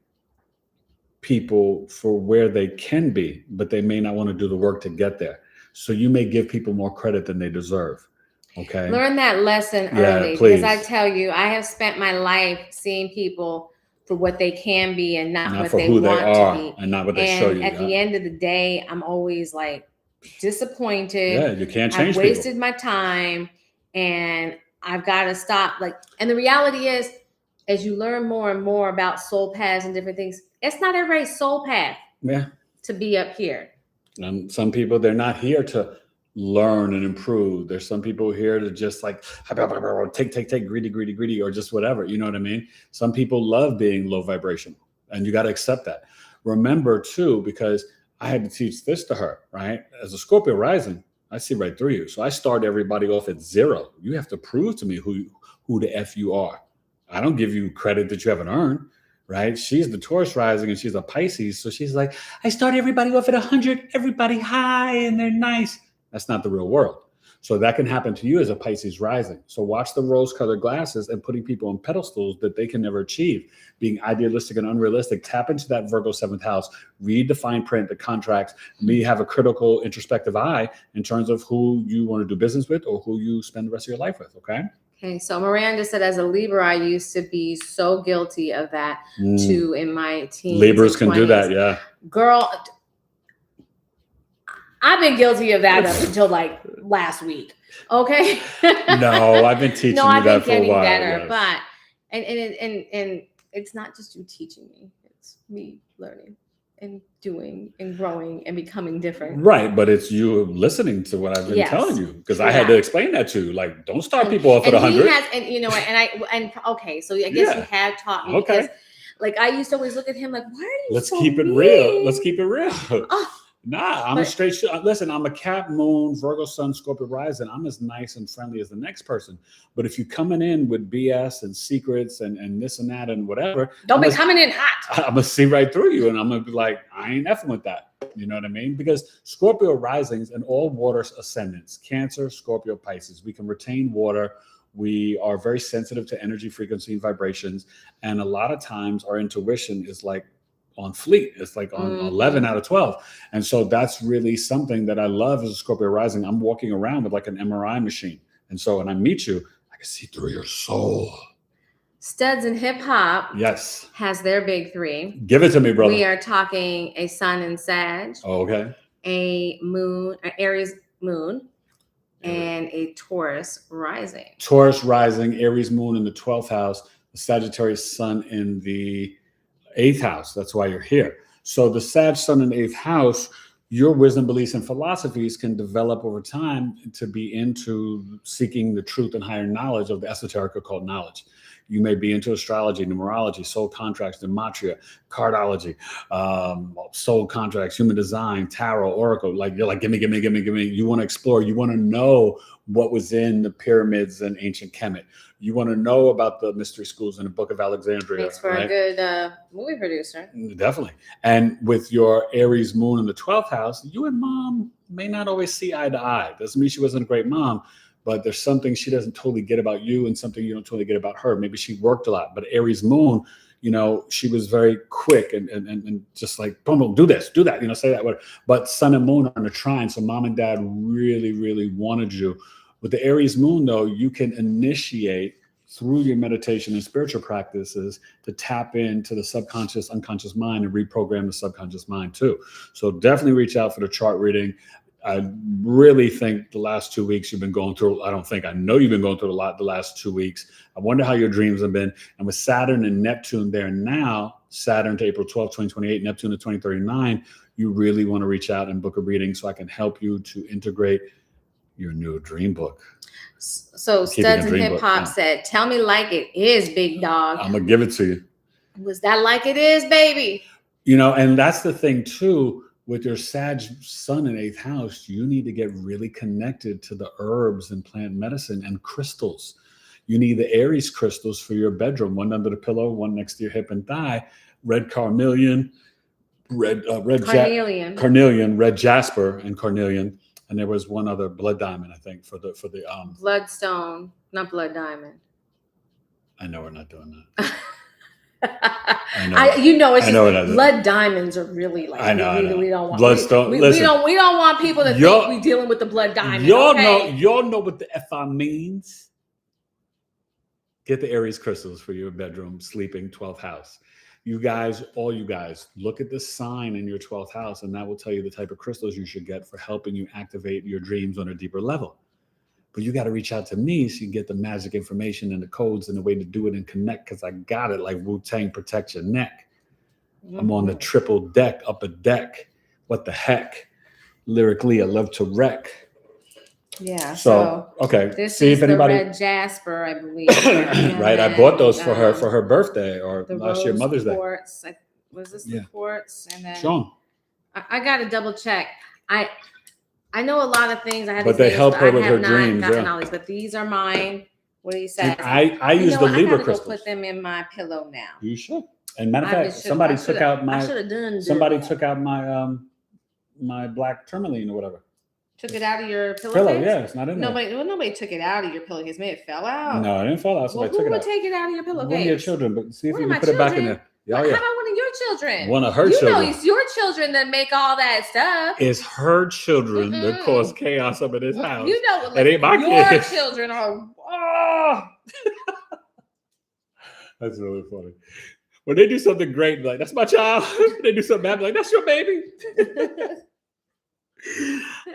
people for where they can be, but they may not want to do the work to get there. So you may give people more credit than they deserve. Okay. Learn that lesson early, because I tell you, I have spent my life seeing people for what they can be and not what for they who want they are, to be, and not what they show you. At the end of the day, I'm always like disappointed. Yeah, you can't change. I've wasted my time, and I've got to stop. Like, and the reality is, as you learn more and more about soul paths and different things, it's not everybody's soul path. Yeah. To be up here. And some people, they're not here to learn and improve. There's some people here to just like take greedy, or just whatever. You know what I mean? Some people love being low vibrational, and you got to accept that. Remember too, because I had to teach this to her, right? As a Scorpio rising, I see right through you. So I start everybody off at 0. You have to prove to me who the F you are. I don't give you credit that you haven't earned, right? She's the Taurus rising, and she's a Pisces. So she's like, I start everybody off at 100, everybody high, and they're nice. That's not the real world. So that can happen to you as a Pisces rising. So watch the rose-colored glasses and putting people on pedestals that they can never achieve. Being idealistic and unrealistic. Tap into that Virgo 7th house. Read the fine print, the contracts. Maybe have a critical, introspective eye in terms of who you want to do business with or who you spend the rest of your life with, okay? Okay, so Miranda said, as a Libra, I used to be so guilty of that too in my teens. Libras can do that, yeah. Girl, I've been guilty of that up until like last week. Okay. No, I've been teaching you that for a while. Better, yes. But and it's not just you teaching me; it's me learning and doing and growing and becoming different. Right, but it's you listening to what I've been telling you, because I had to explain that to you. Like, don't start people off at 100. And you know what? And okay, so I guess you have taught me because, like, I used to always look at him like, why are you? Let's so keep it mean? Real. Let's keep it real. Oh. Nah, I'm a straight shot. Listen, I'm a Cap Moon, Virgo Sun, Scorpio rising. I'm as nice and friendly as the next person. But if you're coming in with BS and secrets and this and that and whatever, don't be coming in hot. I'm gonna see right through you, and I'm gonna be like, I ain't effing with that. You know what I mean? Because Scorpio risings and all water ascendants, Cancer, Scorpio, Pisces, we can retain water. We are very sensitive to energy, frequency, and vibrations. And a lot of times our intuition is like on fleet. It's like on 11 out of 12. And so that's really something that I love as a Scorpio rising. I'm walking around with like an MRI machine. And so when I meet you, I can see through your soul. Studs in Hip Hop has their big 3. Give it to me, brother. We are talking a Sun in Sag. Okay. A Moon, Aries Moon, and a Taurus rising. Taurus rising, Aries moon in the 12th house, the Sagittarius sun in the 8th house. That's why you're here. So the Sag sun in the 8th house, your wisdom, beliefs, and philosophies can develop over time to be into seeking the truth and higher knowledge of the esoteric occult knowledge. You may be into astrology, numerology, soul contracts, gematria, cardology, soul contracts, human design, tarot, oracle. Like you're like, give me. You want to explore. You want to know what was in the pyramids and ancient Kemet. You want to know about the mystery schools in the Book of Alexandria. Makes for a good movie producer. Definitely. And with your Aries moon in the 12th house, you and mom may not always see eye to eye. Doesn't mean she wasn't a great mom, but there's something she doesn't totally get about you and something you don't totally get about her. Maybe she worked a lot, but Aries moon, she was very quick and just like, boom, do this, do that, say that word. But sun and moon are in a trine. So mom and dad really, really wanted you. With the Aries moon, though, you can initiate through your meditation and spiritual practices to tap into the subconscious, unconscious mind and reprogram the subconscious mind too. So definitely reach out for the chart reading. I really think the last 2 weeks you've been going through, I know you've been going through a lot the last 2 weeks. I wonder how your dreams have been. And with Saturn and Neptune there now, Saturn to April 12, 2028, Neptune to 2039, you really want to reach out and book a reading so I can help you to integrate your new dream book. So Studs and Hip Hop said, tell me like it is, big dog. I'm going to give it to you. Was that like it is, baby? And that's the thing too. With your Sag sun in 8th house, you need to get really connected to the herbs and plant medicine and crystals. You need the Aries crystals for your bedroom, one under the pillow, one next to your hip and thigh, red carnelian, red carnelian, red jasper and carnelian. And there was one other blood diamond, I think, for the bloodstone, not blood diamond. I know we're not doing that. Blood diamonds are really like we don't want bloodstone. We don't want people to think we're dealing with the blood diamond. Y'all know what the FI means. Get the Aries crystals for your bedroom, sleeping 12th house. All you guys, look at the sign in your 12th house, and that will tell you the type of crystals you should get for helping you activate your dreams on a deeper level. But you got to reach out to me so you can get the magic information and the codes and the way to do it and connect, because I got it like Wu-Tang protect your neck. Mm-hmm. I'm on the triple deck, upper deck. What the heck? Lyrically, I love to wreck. Yeah. So okay. This is the red jasper, I believe. Right. I bought those for her birthday or last year Mother's Day. Was this the quartz? And then Sean. I got to double check. I know a lot of things. But they help her with her dreams. Knowledge, but these are mine. What do you say? I use the Libra crystals. Go put them in my pillow now. You should. And matter of fact, somebody took out my my black tourmaline or whatever. Took it out of your pillowcase? Yeah, it's not in there. Nobody took it out of your pillowcase. Maybe it fell out. No, it didn't fall out. Somebody took it out. Who would take it out of your pillowcase? One of your children, but see if you can put it back in there. How about one of your children? One of her children. You know it's your children that make all that stuff. It's her children that cause chaos up in this house. You know, that ain't my your kids. Children are. That's really funny. When they do something great, like, that's my child. They do something bad, like, that's your baby.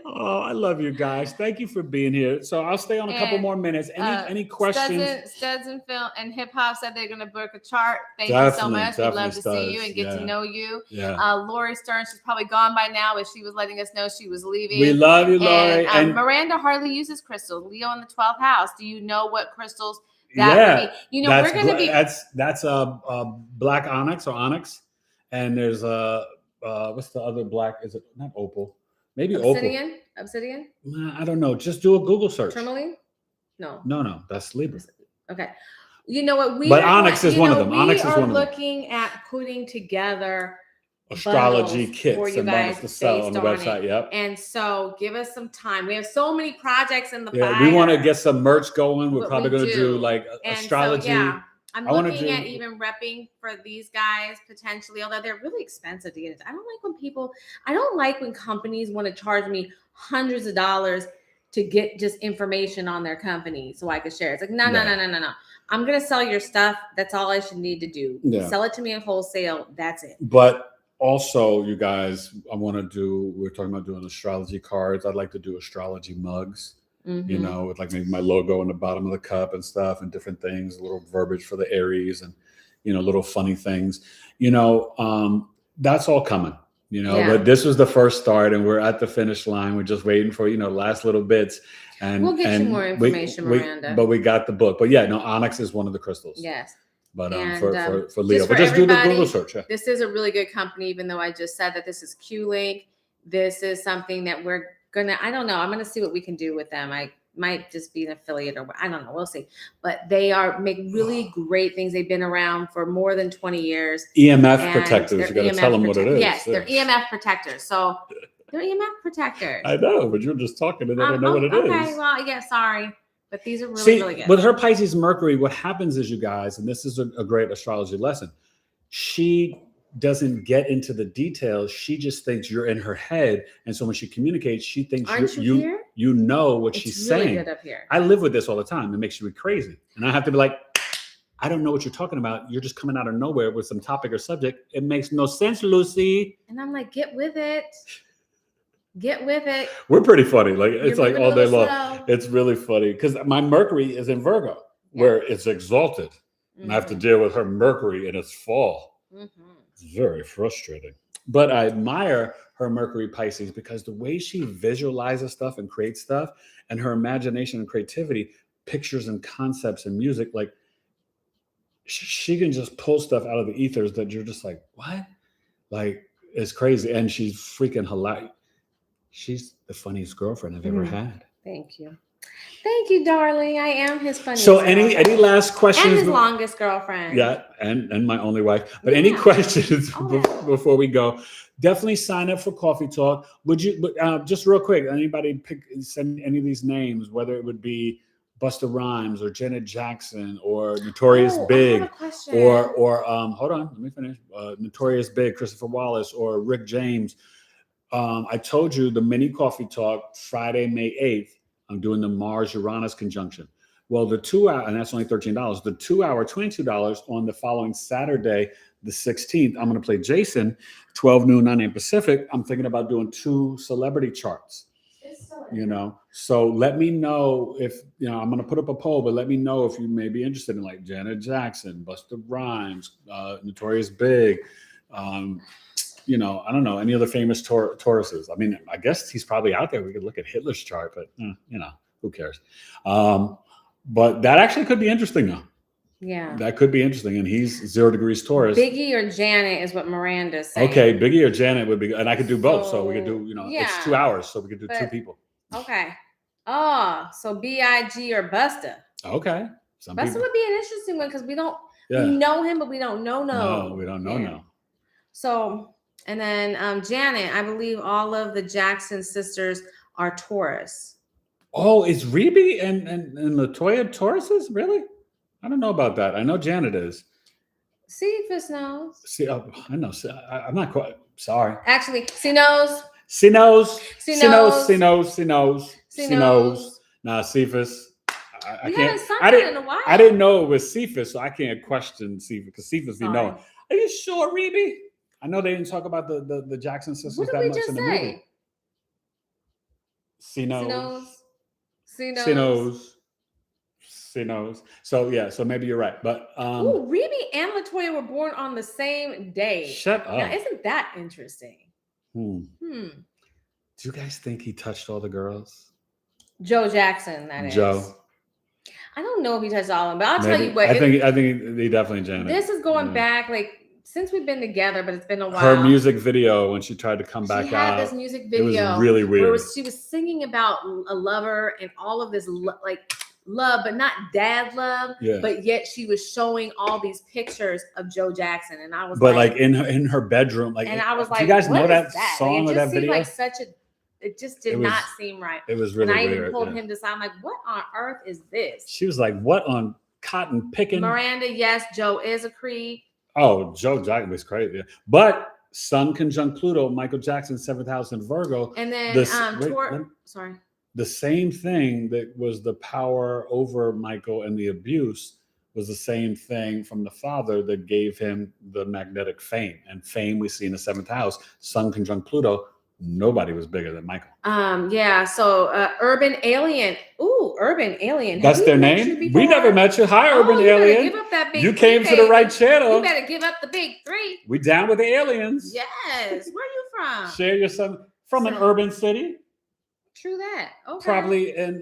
Oh, I love you guys. Thank you for being here. So I'll stay on a couple more minutes. Any questions? Studs and Phil and Hip Hop said they're going to book a chart. Thank you so much. We'd love to see you and get to know you. Yeah. Lori Stern, she's probably gone by now, but she was letting us know she was leaving. We love you, Lori. And Miranda hardly uses crystals. Leo in the 12th house. Do you know what crystals that would be? We're going to be. That's black onyx or onyx, and there's what's the other black? Is it not opal? Maybe Obsidian? opal. Obsidian? I don't know. Just do a Google search. Tourmaline? No. No. That's Libra. Okay. You know what? But onyx is one of them. Onyx is one of them. We are looking at putting together astrology kits for you and bundles to sell on the website. Yep. And so give us some time. We have so many projects in the fire. We want to get some merch going. We're probably going to do like astrology. So, I'm looking at even repping for these guys potentially, although they're really expensive to get into. I don't like when companies want to charge me hundreds of dollars to get just information on their company so I could share. It's like, no. I'm going to sell your stuff. That's all I should need to do. Yeah. Sell it to me in wholesale. That's it. But also, you guys, we're talking about doing astrology cards. I'd like to do astrology mugs. you know, with like maybe my logo on the bottom of the cup and stuff and different things, a little verbiage for the Aries and, you know, little funny things, you know, that's all coming, you know, but this was the first start and we're at the finish line. We're just waiting for, you know, last little bits. And we'll get you more information, Miranda. But we got the book. But yeah, no, onyx is one of the crystals. Yes. But for Leo, but just do the Google search. Yeah. This is a really good company, even though I just said that this is Q-Link. This is something that we're gonna, I don't know, I'm gonna see what we can do with them. I might just be an affiliate or I don't know, we'll see. But they make really great things. They've been around for more than 20 years. EMF protectors. You gotta tell them what it is. Yes, they're EMF protectors. So they're EMF protectors. I know, but you're just talking and they don't know what it is. Okay, well, yeah, sorry. But these are really good. With her Pisces Mercury, what happens is, you guys, and this is a great astrology lesson, she doesn't get into the details. She just thinks you're in her head. And so when she communicates, she thinks you know what she's saying. Good up here. I live with this all the time. It makes you crazy. And I have to be like, I don't know what you're talking about. You're just coming out of nowhere with some topic or subject. It makes no sense, Lucy. And I'm like, get with it. Get with it. We're pretty funny. Like it's like all day long. It's really funny because my Mercury is in Virgo, where it's exalted, and I have to deal with her Mercury in its fall. It's very frustrating. But I admire her Mercury Pisces because the way she visualizes stuff and creates stuff, and her imagination and creativity, pictures and concepts and music, like she can just pull stuff out of the ethers that you're just like, what? Like it's crazy, and she's freaking hilarious. She's the funniest girlfriend I've ever had. Thank you. Thank you, darling. I am his funniest girlfriend. Any last questions? And his longest girlfriend. Yeah, and my only wife. But any questions before we go? Definitely sign up for Coffee Talk. Would you, just real quick, anybody send any of these names, whether it would be Busta Rhymes or Janet Jackson or Notorious Big or hold on, let me finish. Notorious Big, Christopher Wallace or Rick James. I told you the mini Coffee Talk Friday, May 8th, I'm doing the Mars-Uranus conjunction. Well, the 2 hour, and that's only $13. The 2 hour, $22 on the following Saturday, the 16th. I'm going to play Jason, 12 noon, 9 a.m. Pacific. I'm thinking about doing 2 celebrity charts. You know, so let me know if, you know, I'm going to put up a poll, but let me know if you may be interested in like Janet Jackson, Busta Rhymes, Notorious Big, you know, I don't know, any other famous Tauruses. I mean, I guess he's probably out there. We could look at Hitler's chart, but you know, who cares? But that actually could be interesting though. Yeah. That could be interesting. And he's 0 degrees Taurus. Biggie or Janet is what Miranda's saying. Okay, Biggie or Janet would be, and I could do both. So we could do, you know, it's 2 hours. So we could do 2 people. Okay. Oh, so B.I.G. or Busta. Okay. Busta would be an interesting one because we know him, but we don't know. No, we don't know now. So, and then Janet, I believe all of the Jackson sisters are Taurus. Oh, is Rebe and LaToya Tauruses? Really? I don't know about that. I know Janet is. Cephas knows. See, I know. I'm not quite sorry. Actually, she knows. She knows. Nah, Cephas. I can't. I didn't know it was Cephas, so I can't question Cephas because Cephas we know. Are you sure, Rebe? I know they didn't talk about the Jackson sisters that much in the movie. She knows. So yeah, so maybe you're right. But Rebe and LaToya were born on the same day. Shut up. Now, isn't that interesting? Do you guys think he touched all the girls? Joe Jackson, that is. Joe. I don't know if he touched all of them, but I'll tell you what. I think he definitely Janet. This is going back like since we've been together, but it's been a while. Her music video when she tried to come back out. She had this music video. It was really weird. Where she was singing about a lover and all of this love, but not dad love. Yeah. But yet she was showing all these pictures of Joe Jackson, and I was. But like in her bedroom, like. And I was like, do you guys know that song or that video? Like it just did not seem right. It was really weird. And I even pulled him to sound like, what on earth is this? She was like, what on cotton picking? Miranda, yes, Joe is a creep. Oh, Joe Jackson was crazy. But Sun conjunct Pluto, Michael Jackson, 7th house in Virgo. And then the same thing that was the power over Michael and the abuse was the same thing from the father that gave him the magnetic fame. And fame we see in the 7th house, Sun conjunct Pluto, Nobody was bigger than Michael. Yeah. So Urban Alien. Ooh, Urban Alien. That's their name? We never met you. Hi, Urban Alien. Give up that big you came to the right channel. You better give up the big three. We down with the aliens. Yes. Where you from? Share your son from an urban city. True that. Okay. Probably in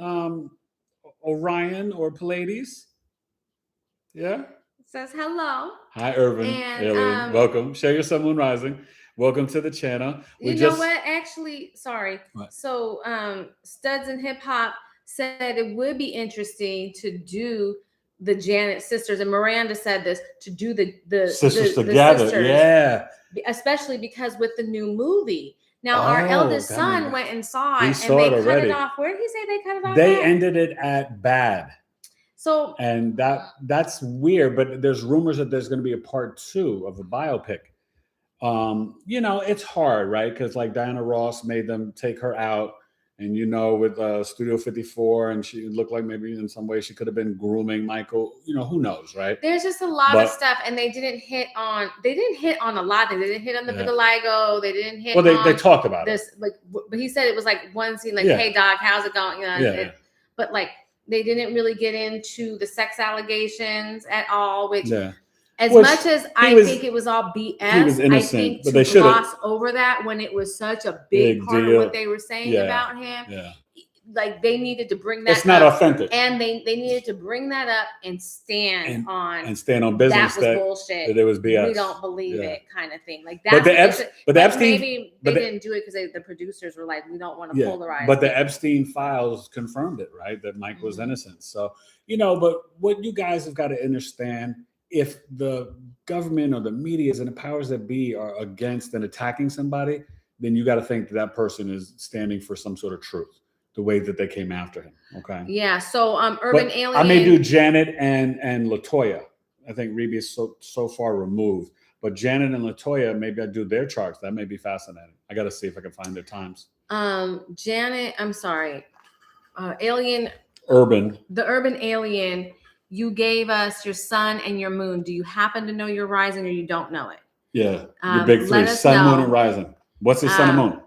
Orion or Pleiades. Yeah. It says hello. Hi, Urban Alien. Welcome. Share your sun, moon, rising. Welcome to the channel. You know what? Actually, sorry. What? So Studs and Hip Hop said it would be interesting to do the Janet sisters, and Miranda said this, to do the sisters together. Sisters, yeah. Especially because with the new movie. Now, our eldest son went and saw it, and they cut it off. Where did he say they cut it off? They ended it at bad. So, and that's weird, but there's rumors that there's going to be a part 2 of a biopic. It's hard, right? Because like Diana Ross made them take her out, and with Studio 54, and she looked like maybe in some way she could have been grooming Michael. Who knows, right? There's just a lot of stuff, and they didn't hit on a lot. They didn't hit on the vitiligo. They didn't hit. Well, they talked about this, but he said it was like one scene, like, "Hey, Doc, how's it going?" But like they didn't really get into the sex allegations at all, which. Yeah. As much as I think it was all BS, he was innocent, I think but to gloss over that when it was such a big part of what they were saying about him, like they needed to bring that up. It's not authentic. And they needed to bring that up and stand on business. That was bullshit. That it was BS. We don't believe it, kind of thing. Like that. But Epstein, maybe they didn't do it because the producers were like, we don't want to polarize. But the Epstein files confirmed it, right? That Mike was innocent. So but what you guys have got to understand. If the government or the media and the powers that be are against and attacking somebody, then you got to think that person is standing for some sort of truth, the way that they came after him. Okay. Yeah. So Urban Alien. I may do Janet and LaToya. I think Reby is so far removed. But Janet and LaToya, maybe I do their charts. That may be fascinating. I got to see if I can find their times. Janet, I'm sorry. Alien. Urban. The Urban Alien. You gave us your sun and your moon. Do you happen to know your rising, or you don't know it? Yeah, your big 3, sun, moon, and rising. What's his sun and moon?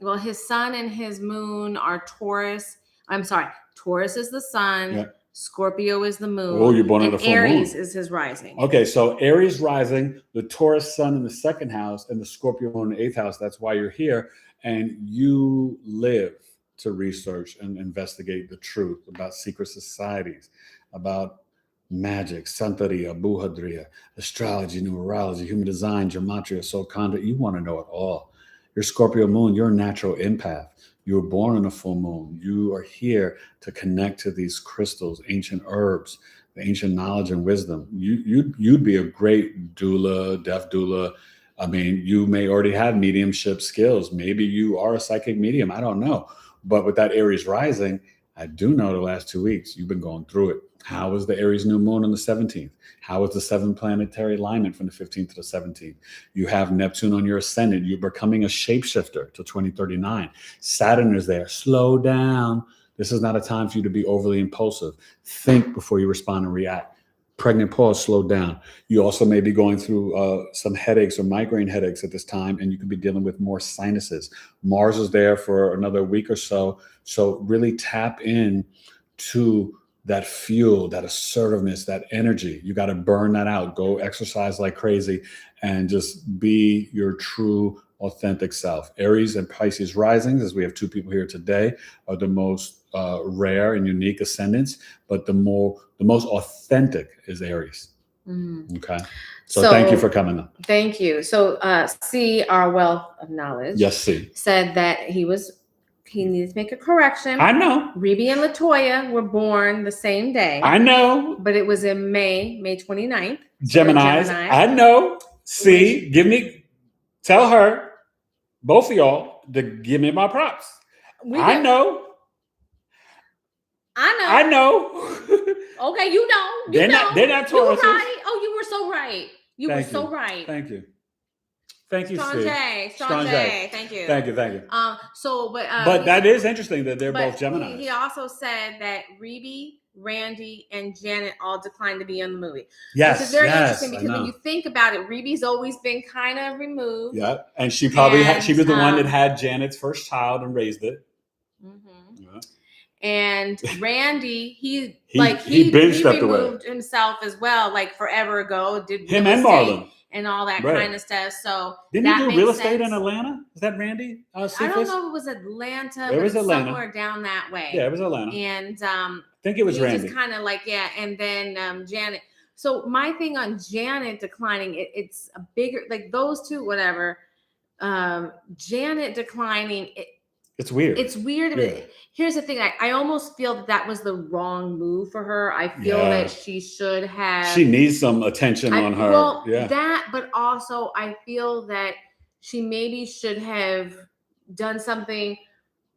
Well, his sun and his moon are Taurus. I'm sorry, Taurus is the sun. Yeah. Scorpio is the moon. Oh, you're born on the full moon. Aries is his rising. Okay, so Aries rising, the Taurus sun in the 2nd house, and the Scorpio moon in the 8th house. That's why you're here, and you live to research and investigate the truth about secret societies, about magic, Santeria, Buhadria, astrology, numerology, human design, gematria, soul conduct. You want to know it all. Your Scorpio moon, you're a natural empath. You were born on a full moon. You are here to connect to these crystals, ancient herbs, the ancient knowledge and wisdom. You'd be a great doula, deaf doula. I mean, you may already have mediumship skills. Maybe you are a psychic medium. I don't know. But with that Aries rising, I do know the last 2 weeks you've been going through it. How was the Aries new moon on the 17th? How was the 7 planetary alignment from the 15th to the 17th? You have Neptune on your ascendant. You're becoming a shapeshifter to 2039. Saturn is there. Slow down. This is not a time for you to be overly impulsive. Think before you respond and react. Pregnant pause, slow down. You also may be going through some headaches or migraine headaches at this time, and you could be dealing with more sinuses. Mars is there for another week or so. So really tap in to that fuel, that assertiveness, that energy. You got to burn that out. Go exercise like crazy and just be your true, authentic self. Aries and Pisces risings, as we have 2 people here today, are the most rare and unique ascendants, but the most authentic is Aries. Okay. So thank you for coming on. Thank you. So C, our wealth of knowledge. Yes, C. Said that he needed to make a correction. I know. Reby and LaToya were born the same day. I know. But it was in May 29th. Geminis. I know. See, tell her, both of y'all, to give me my props. I know. Okay, you know. They're not Taurus. Right. Oh, you were so right. You were so right. Thank you. Thank you, Strong J. Thank you. Thank you. But that is interesting that they're both Geminis. He also said that Reby Randy, and Janet all declined to be in the movie. Yes, which is very yes, interesting because when you think about it, Reeby's always been kind of removed. Yeah, and she probably she was the one that had Janet's first child and raised it. Mm-hmm. Yeah. And Randy, he removed himself as well, like forever ago. Did him and Marlon and all that kind of stuff. So didn't he do real estate in Atlanta? Is that Randy? I don't know if it was Atlanta. It was Atlanta. Somewhere down that way. Yeah, it was Atlanta. And I think it was Randy. Just kind of like and then Janet. So my thing on Janet declining, it's a bigger, like those two, whatever. Janet declining. It's weird. It's weird. Yeah. Here's the thing. I almost feel that was the wrong move for her. I feel that she should have. She needs some attention on her. Well, that, but also I feel that she maybe should have done something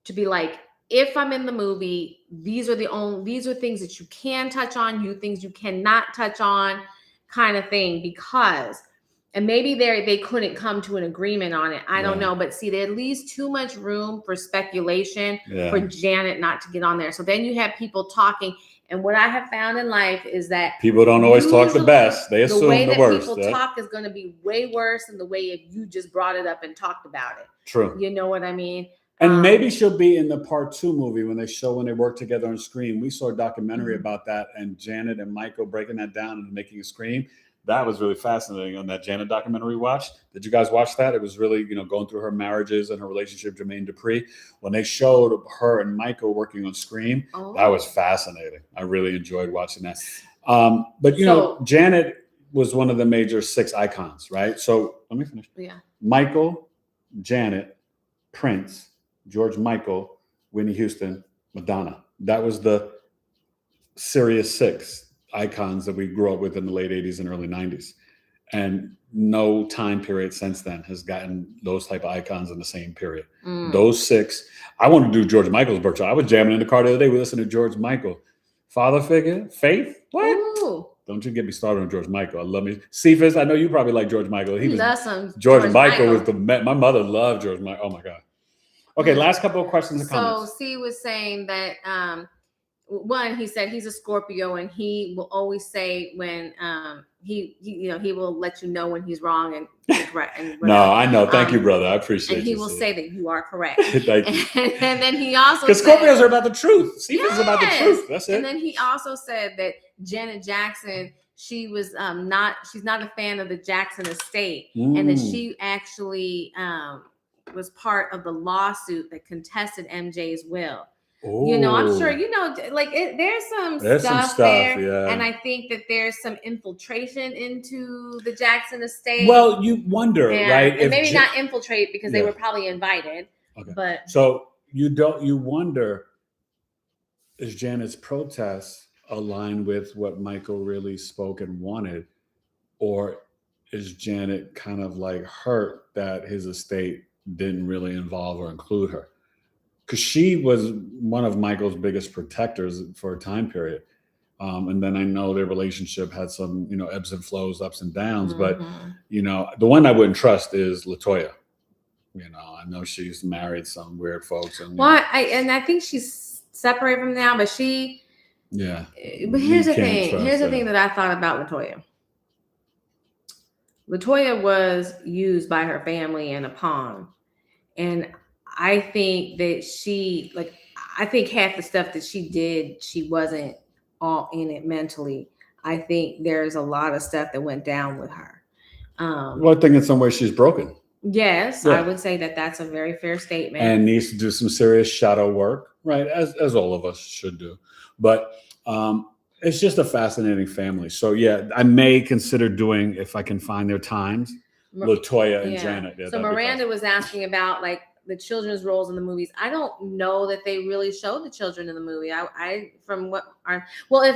to be like, if I'm in the movie, these are things that you can touch on, things you cannot touch on, kind of thing, because. And maybe they couldn't come to an agreement on it. I don't know. But see, there leaves too much room for speculation for Janet not to get on there. So then you have people talking. And what I have found in life is that people don't always talk the best. They assume the worst. The way that people talk is going to be way worse than the way if you just brought it up and talked about it. True. You know what I mean? And maybe she'll be in the part 2 movie when they work together on Scream. We saw a documentary about that, and Janet and Michael breaking that down and making a Scream. That was really fascinating on that Janet documentary we watched. Did you guys watch that? It was really, going through her marriages and her relationship with Jermaine Dupri. When they showed her and Michael working on Scream, that was fascinating. I really enjoyed watching that. But, Janet was one of the major 6 icons, right? So let me finish. Yeah. Michael, Janet, Prince, George Michael, Whitney Houston, Madonna. That was the Sirius 6 icons that we grew up with in the late 80s and early 90s. And no time period since then has gotten those type of icons in the same period. Those 6. I want to do George Michael's birthday. I was jamming in the car the other day. We listened to George Michael. Father figure, faith. What? Ooh. Don't you get me started on George Michael. I love me. Cephas, I know you probably like George Michael. He loves some George Michael was my mother loved George Michael. Oh my God. Okay, last couple of questions and comments. So C was saying that one, he said he's a Scorpio and he will always say when he will let you know when he's wrong and correct. No, I know. Thank you, brother. I appreciate it. And he will say that you are correct. Thank you. And then he also because Scorpios are about the truth. Cephas is about the truth. That's it. And then he also said that Janet Jackson, she's not a fan of the Jackson estate, and that she actually was part of the lawsuit that contested MJ's will. Ooh. I'm sure, there's some stuff there. Yeah. And I think that there's some infiltration into the Jackson estate. Well, you wonder, right? And maybe not infiltrate because they were probably invited. Okay. But so you wonder, is Janet's protest aligned with what Michael really spoke and wanted? Or is Janet kind of like hurt that his estate didn't really involve or include her? Because she was one of Michael's biggest protectors for a time period. And then I know their relationship had some, ebbs and flows, ups and downs. But, the one I wouldn't trust is LaToya. I know she's married some weird folks. And, I think she's separated from now, but she... Yeah. But here's the thing. Here's the thing that I thought about LaToya. LaToya was used by her family and a pawn. And I think that I think half the stuff that she did, she wasn't all in it mentally. I think there's a lot of stuff that went down with her. Well, I think in some ways she's broken. Yes, I would say that that's a very fair statement. And needs to do some serious shadow work, right? As all of us should do. But it's just a fascinating family. So, I may consider doing, if I can find their times, LaToya and Janet. Yeah, so Miranda was asking about the children's roles in the movies. I don't know that they really showed the children in the movie. If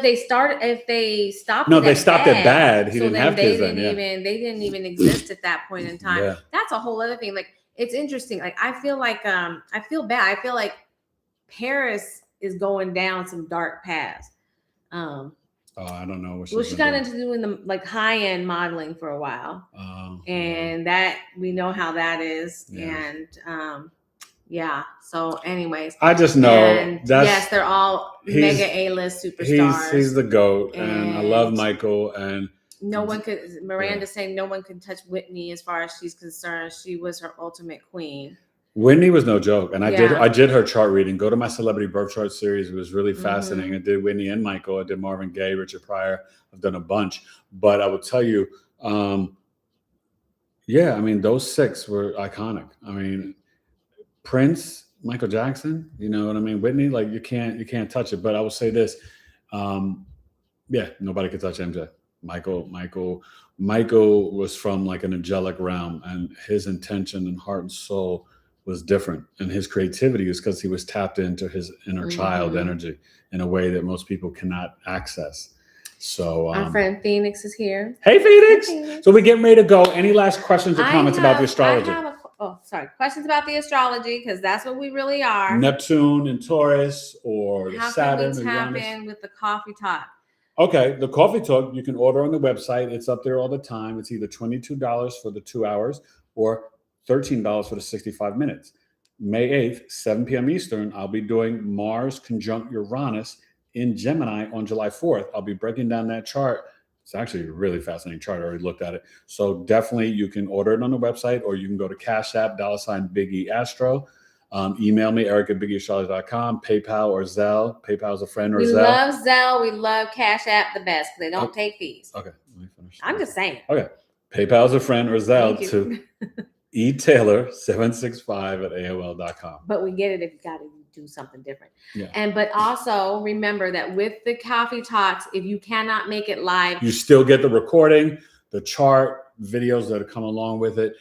they stopped. No, they stopped at bad. He didn't have kids then. They didn't even exist at that point in time. Yeah. That's a whole other thing. It's interesting. I feel I feel bad. I feel like Paris is going down some dark paths. I don't know. She got into doing the high-end modeling for a while. And that we know how that is. Yeah. And Yeah. So, anyways, I just know and yes, they're all mega A-list superstars. He's the GOAT, and I love Michael. And Miranda's saying no one can touch Whitney as far as she's concerned. She was her ultimate queen. Whitney was no joke, and I did her chart reading. Go to my celebrity birth chart series; it was really fascinating. I did Whitney and Michael. I did Marvin Gaye, Richard Pryor. I've done a bunch, but I would tell you, yeah, I mean, those 6 were iconic. I mean, Prince, Michael Jackson, you know what I mean? Whitney, like you can't touch it. But I would say this, yeah, nobody could touch MJ. Michael was from like an angelic realm, and his intention and heart and soul was different. And his creativity is because he was tapped into his inner child energy in a way that most people cannot access. So our friend Phoenix is here. Hey, Phoenix. Hey, Phoenix. So we're getting ready to go. Any last questions or comments about the astrology? Questions about the astrology, because that's what we really are. Neptune and Taurus, or the Saturn. How can we tap in with the coffee talk? Okay, the coffee talk you can order on the website. It's up there all the time. It's either $22 for the 2 hours or $13 for the 65 minutes. May 8th, 7 p.m. Eastern, I'll be doing Mars conjunct Uranus in Gemini on July 4th. I'll be breaking down that chart. It's actually a really fascinating chart. I already looked at it. So definitely you can order it on the website, or you can go to Cash App, $BigEAstro. Email me, eric@BigEAstrology.com, PayPal or Zelle. PayPal is a friend, or Zelle. We love Zelle. We love Cash App the best because they don't take fees. Okay, let me finish. I'm just saying. Okay, PayPal is a friend, or Zelle to etaylor765@AOL.com. But we get it if you got to do something different. Yeah. But also remember that with the coffee talks, if you cannot make it live, you still get the recording, the chart, videos that come along with it.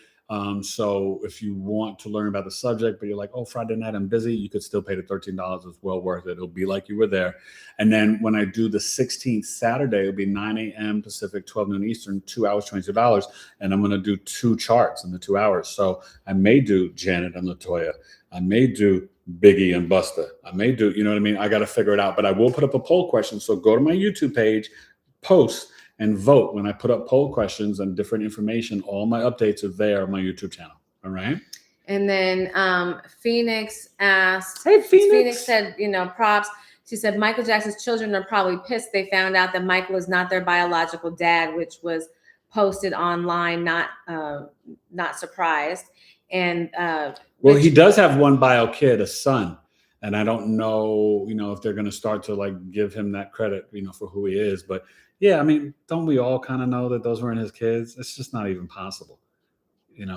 So if you want to learn about the subject, but you're like, oh, Friday night I'm busy, you could still pay the $13. It's well worth it. It'll be like you were there. And then when I do the 16th Saturday, it'll be 9 a.m. Pacific, 12 noon Eastern, 2 hours, $22. And I'm going to do 2 charts in the 2 hours. So I may do Janet and LaToya. I may do Biggie and Busta. I may do, you know what I mean? I got to figure it out, but I will put up a poll question. So go to my YouTube page, post, and vote when I put up poll questions and different information. All my updates are there on my YouTube channel. All right. And then Phoenix asked, hey, Phoenix said, props. She said, Michael Jackson's children are probably pissed they found out that Michael is not their biological dad, which was posted online, not surprised. And well, he does have one bio kid, a son. And I don't know, if they're going to start to like give him that credit, for who he is. But yeah, I mean, don't we all kind of know that those weren't his kids? It's just not even possible.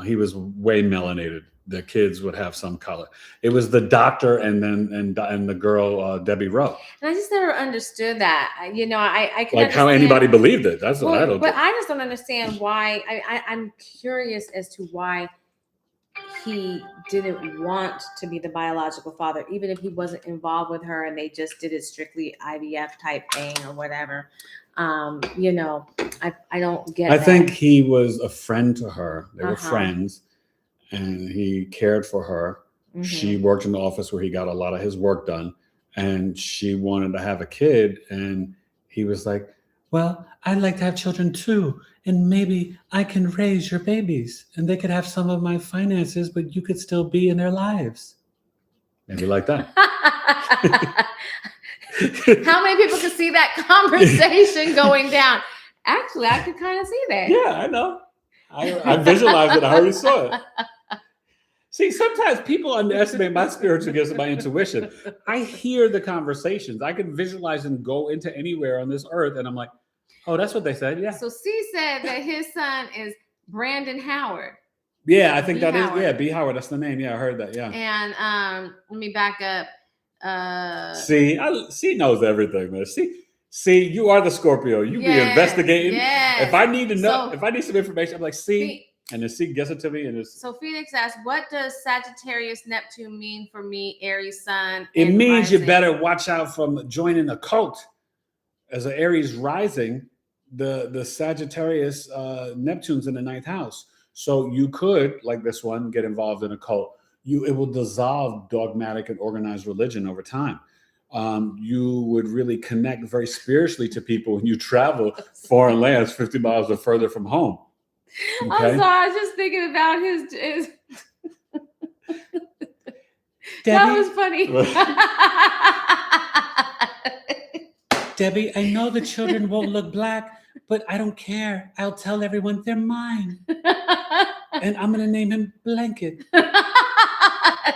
He was way melanated. The kids would have some color. It was the doctor and the girl, Debbie Rowe. And I just never understood that. I can like how anybody believed it. That's what I don't. But I just don't understand why. I'm curious as to why he didn't want to be the biological father, even if he wasn't involved with her and they just did it strictly IVF type thing or whatever. I don't get I think he was a friend to her. They were friends, and he cared for her. Mm-hmm. She worked in the office where he got a lot of his work done, and she wanted to have a kid. And he was like, well, I'd like to have children too. And maybe I can raise your babies and they could have some of my finances, but you could still be in their lives. Maybe like that. How many people could see that conversation going down? Actually, I could kind of see that. Yeah, I know. I visualized it. I already saw it. See, sometimes people underestimate my spiritual gifts and my intuition. I hear the conversations. I can visualize and go into anywhere on this earth. And I'm like, oh, that's what they said. Yeah. So C said that his son is Brandon Howard. Yeah, I think that is. Yeah, B. Howard. That's the name. Yeah, I heard that. Yeah. And let me back up. C knows everything, man. See, you are the Scorpio. You be investigating. Yes. If I need to know, if I need some information, I'm like, C, and then C gets it to me. And so Phoenix asked, what does Sagittarius Neptune mean for me, Aries sun? It means rising? You better watch out from joining a cult. As an Aries rising, the Sagittarius Neptune's in the 9th house. So you could, like this one, get involved in a cult. It will dissolve dogmatic and organized religion over time. You would really connect very spiritually to people when you travel foreign lands 50 miles or further from home. Okay? I'm sorry, I was just thinking about his That was funny. Debbie, I know the children won't look black, but I don't care. I'll tell everyone they're mine. And I'm going to name him Blanket.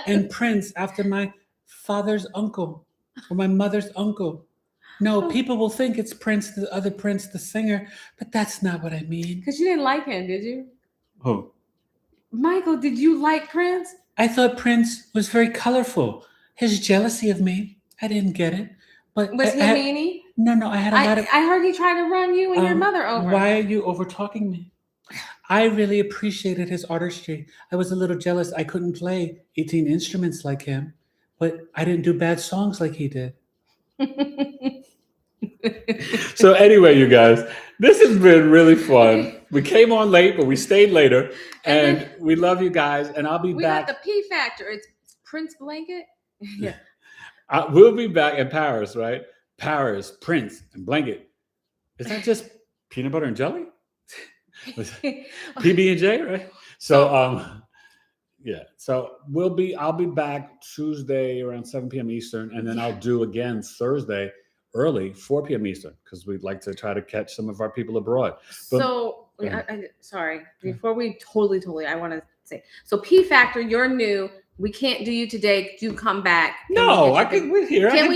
And Prince after my father's uncle or my mother's uncle. No, people will think it's Prince, the other Prince, the singer, but that's not what I mean. Because you didn't like him, did you? Who? Michael, did you like Prince? I thought Prince was very colorful. His jealousy of me, I didn't get it. But Was he a meanie? No, I had a lot of... I heard he tried to run you and your mother over. Why are you over-talking me? I really appreciated his artistry. I was a little jealous. I couldn't play 18 instruments like him, but I didn't do bad songs like he did. So anyway, you guys, this has been really fun. We came on late, but we stayed later, and we love you guys. And I'll be back. We got the P factor. It's Prince Blanket. Yeah. We'll be back in Paris, right? Paris, Prince, and Blanket. Is that just peanut butter and jelly? PB&J, right? So yeah. So I'll be back Tuesday around 7 p.m. Eastern, and then I'll do again Thursday early, 4 p.m. Eastern, because we'd like to try to catch some of our people abroad. Sorry, before we totally, I want to say, so P Factor, you're new. We can't do you today. Do come back. We're here. I can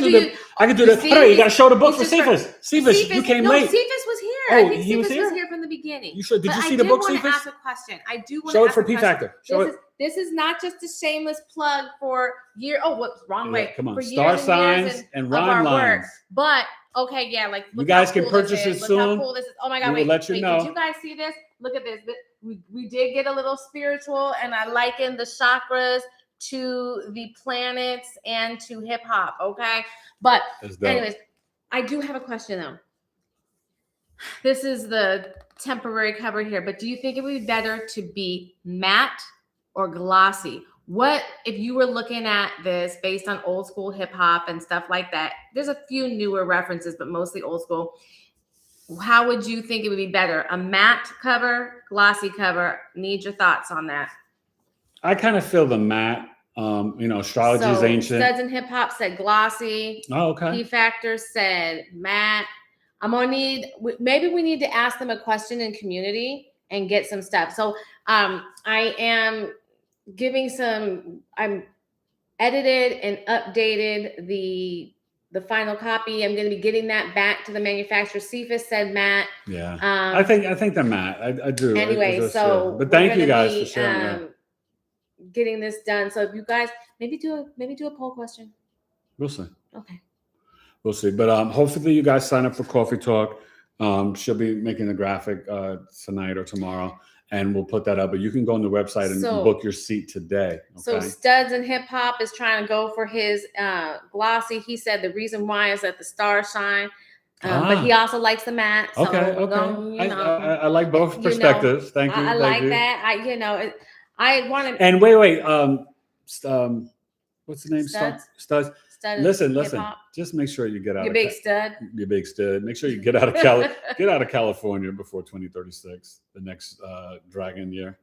do that. Oh, you got to show the book for Cephas. Cephas, you came late. Cephas was here. Oh, I think he was Cephas here? was here from the beginning. Did you see the book, Cephas? I do want to ask a question. I do want to show it ask for a P question. Factor. Show it. This is not just a shameless plug for year. Oh, what's wrong way? Come on, for star signs and rhyme lines. Work. But okay, yeah, like you guys can purchase it soon. Look how cool this is. Oh my God, we'll let you know. Did you guys see this? Look at this. We did get a little spiritual, and I liken the chakras to the planets and to hip hop. Okay, but anyways, I do have a question though. This is the temporary cover here, but do you think it would be better to be matte or glossy? What if you were looking at this based on old school hip hop and stuff like that? There's a few newer references, but mostly old school. How would you think it would be better? A matte cover, glossy cover? Need your thoughts on that. I kind of feel the matte. Astrology is ancient. Studs in Hip Hop said glossy. Oh, okay. P Factor said matte. Maybe we need to ask them a question in community and get some stuff. So I am I'm edited and updated the final copy. I'm going to be getting that back to the manufacturer. Cephas said matte. Yeah. I think they're matte. I do. Anyway, but thank you guys for sharing getting this done. So if you guys maybe do a poll question. We'll see. Okay. We'll see. But hopefully you guys sign up for Coffee Talk. She'll be making the graphic tonight or tomorrow, and we'll put that up. But you can go on the website and book your seat today. Okay? So Studs in Hip Hop is trying to go for his glossy. He said the reason why is that the stars shine. But he also likes the matte. So I like both perspectives. Thank you. I like that. I want to. And wait. What's the name? Studs. Listen. Just make sure you get out. Your big stud. Your big stud. Make sure you get out of California before 2036, the next dragon year,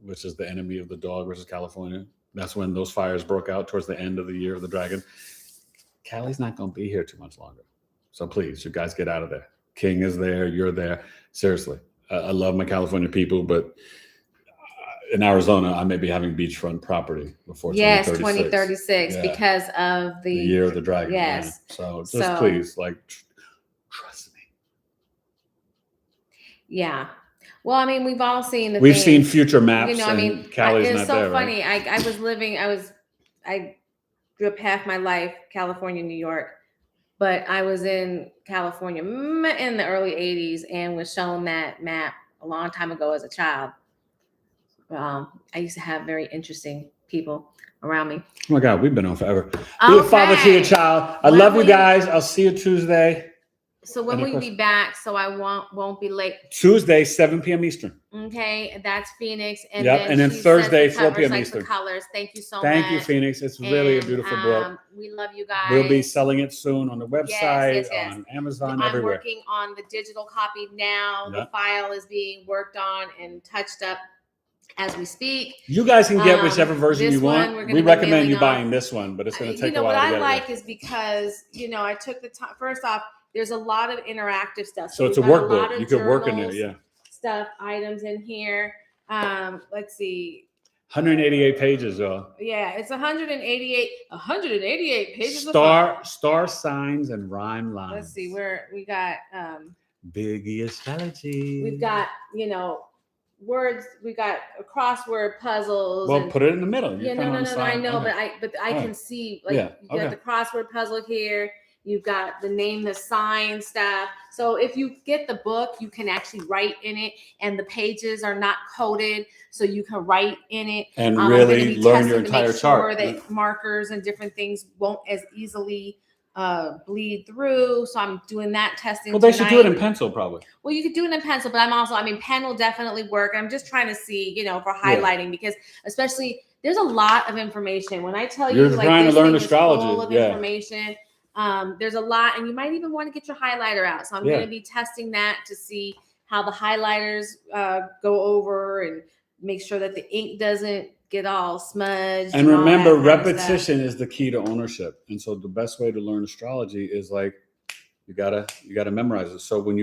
which is the enemy of the dog, which is California. That's when those fires broke out towards the end of the year of the dragon. Cali's not going to be here too much longer. So please, you guys get out of there. King is there. You're there. Seriously. I love my California people, but in Arizona, I may be having beachfront property before 2036 because of the year of the dragon. Yes. Yeah. So please, trust me. Yeah. Well, I mean, we've all seen We've seen future maps. Cali's it's not so there, funny. Right? I grew up half my life, California, New York, but I was in California in the early 80s and was shown that map a long time ago as a child. I used to have very interesting people around me. Oh my God, we've been on forever. Be a father to your child. I love you guys. I'll see you Tuesday. So when will you be back? So I won't be late. Tuesday, 7 p.m. Eastern. Okay, that's Phoenix. And then Thursday, 4 p.m. Eastern. Colors. Thank you so much. Thank you, Phoenix. It's really a beautiful book. We love you guys. We'll be selling it soon on the website, on Amazon, everywhere. I'm working on the digital copy now. The file is being worked on and touched up as we speak. You guys can get whichever version you want. We recommend you buying this one, but it's going to take a while. What I like is because I took the time. First off, there's a lot of interactive stuff. So it's a workbook. You could work in there, yeah. Stuff, items in here. Let's see. 188 pages, y'all. Yeah, it's 188 pages. Star signs and rhyme lines. Let's see where we got BigEAstro. We've got words. We got crossword puzzles. Well, put it in the middle. Yeah, no. I know, okay. but I can see you got the crossword puzzle here. You've got the name, the sign stuff. So if you get the book, you can actually write in it, and the pages are not coded, so you can write in it and really learn your entire chart. That markers and different things won't as easily bleed through. So I'm doing that testing. Well, they should do it in pencil, probably. Well, you could do it in pencil, but pen will definitely work. I'm just trying to see, for highlighting, because especially there's a lot of information. When I tell you, you're trying to learn astrology, full of information. There's a lot, and you might even want to get your highlighter out. So I'm going to be testing that to see how the highlighters go over and make sure that the ink doesn't get all smudged. And remember, repetition is the key to ownership. And so the best way to learn astrology is you gotta memorize it. So when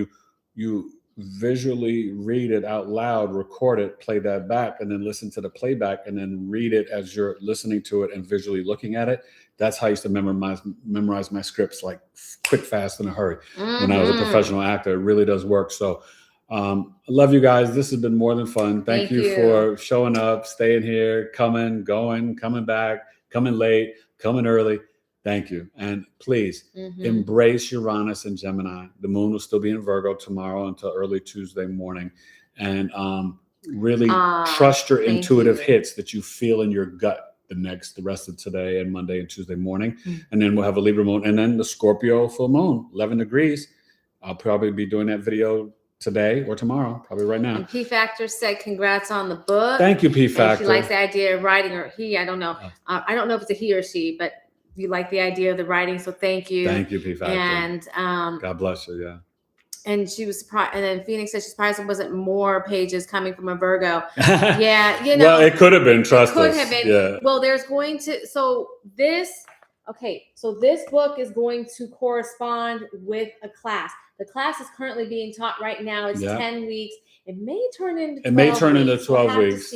you visually read it out loud, record it, play that back, and then listen to the playback, and then read it as you're listening to it and visually looking at it. That's how I used to memorize my scripts, like quick, fast, in a hurry. When I was a professional actor, it really does work. So I love you guys. This has been more than fun. Thank you for showing up, staying here, coming, going, coming back, coming late, coming early. Thank you. And please embrace Uranus and Gemini. The moon will still be in Virgo tomorrow until early Tuesday morning. And really trust your intuitive hits that you feel in your gut the rest of today and Monday and Tuesday morning. And then we'll have a Libra moon, and then the Scorpio full moon, 11 degrees. I'll probably be doing that video today or tomorrow, probably right now. And P Factor said, congrats on the book. Thank you, P Factor. She likes the idea of writing, or he, I don't know. I don't know if it's a he or she, but you like the idea of the writing. So thank you. Thank you, P Factor. And God bless you. Yeah. And she was surprised. And then Phoenix said she's surprised it wasn't more pages coming from a Virgo. Yeah. Well, it could have been. Trust us. Could have been. Yeah. Well, there's going to, so this book is going to correspond with a class. The class is currently being taught right now. It's 10 weeks. It may turn into 12 weeks.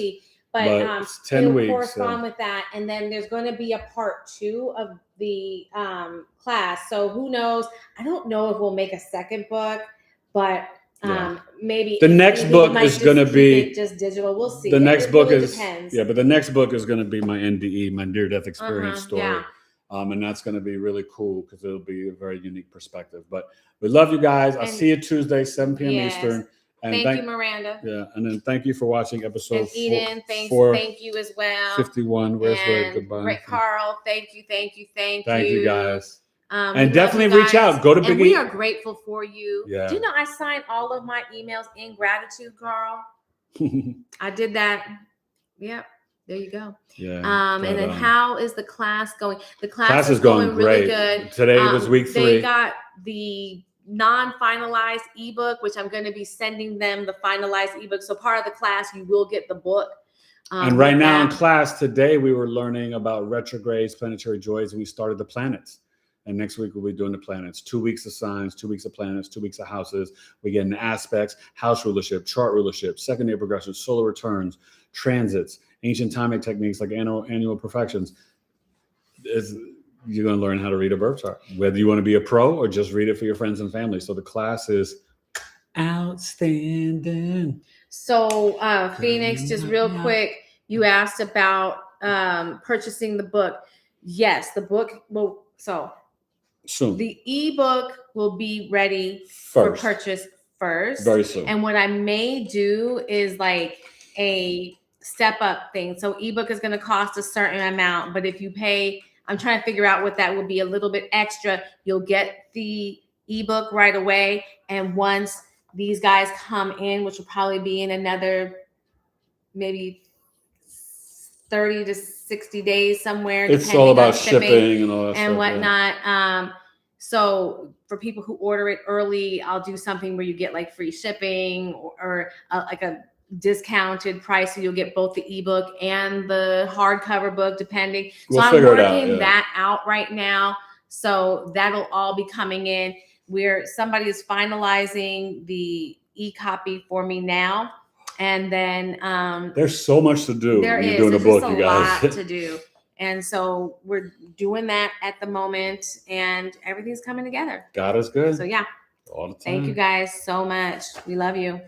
But it's 10 weeks. Correspond with that. And then there's going to be a part 2 of the class. So who knows? I don't know if we'll make a second book, but maybe the next book is going to be just digital. We'll see. The next book depends. But the next book is going to be my NDE, my near death experience story. Yeah. And that's going to be really cool because it'll be a very unique perspective. But we love you guys. I'll see you Tuesday, 7 p.m. Eastern. And thank you, Miranda. Yeah, and then thank you for watching episode and Eden, thank you as well. 51. Where's the goodbye? Great Carl, thank you. Thank you guys. And definitely reach out. Go to BigEAstro. We are grateful for you. Yeah. Do you know I signed all of my emails in gratitude, Carl? I did that. Yep. There you go. Yeah. And then how is the class going? The class is going really great. Good. Today was week 3. They got the non-finalized ebook, which I'm going to be sending them the finalized ebook. So part of the class, you will get the book. And right now in class today, we were learning about retrogrades, planetary joys, and we started the planets. And next week we'll be doing the planets. 2 weeks of signs, 2 weeks of planets, 2 weeks of houses. We get into aspects, house rulership, chart rulership, secondary progressions, solar returns, transits, ancient timing techniques like annual perfections. You're going to learn how to read a birth chart, whether you want to be a pro or just read it for your friends and family. So the class is outstanding. So Phoenix, just real quick, you asked about purchasing the book. Yes, the book will. So soon. The ebook will be ready for purchase first. Very soon. And what I may do is like a step up thing. So ebook is going to cost a certain amount, but if you pay, I'm trying to figure out what that would be a little bit extra. You'll get the ebook right away. And once these guys come in, which will probably be in another maybe 30 to 60 days somewhere. It's all about shipping and all that and stuff, whatnot. Yeah. So for people who order it early, I'll do something where you get like free shipping or like a discounted price, so you'll get both the ebook and the hardcover book, depending. So We'll I'm figure it out, working yeah. that out right now. So that'll all be coming in. Somebody is finalizing the e-copy for me now. And then there's so much to do there when you're is. doing a There's book, just you a guys. lot to do. And so we're doing that at the moment, and everything's coming together. God is good. So yeah. All the time. Thank you guys so much. We love you.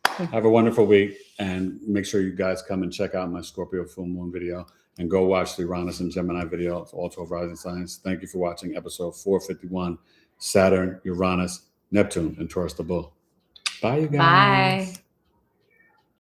Have a wonderful week, and make sure you guys come and check out my Scorpio full moon video, and go watch the Uranus and Gemini video for all 12 rising signs. Thank you for watching episode 451, Saturn, Uranus, Neptune, and Taurus the Bull. Bye, you guys. Bye.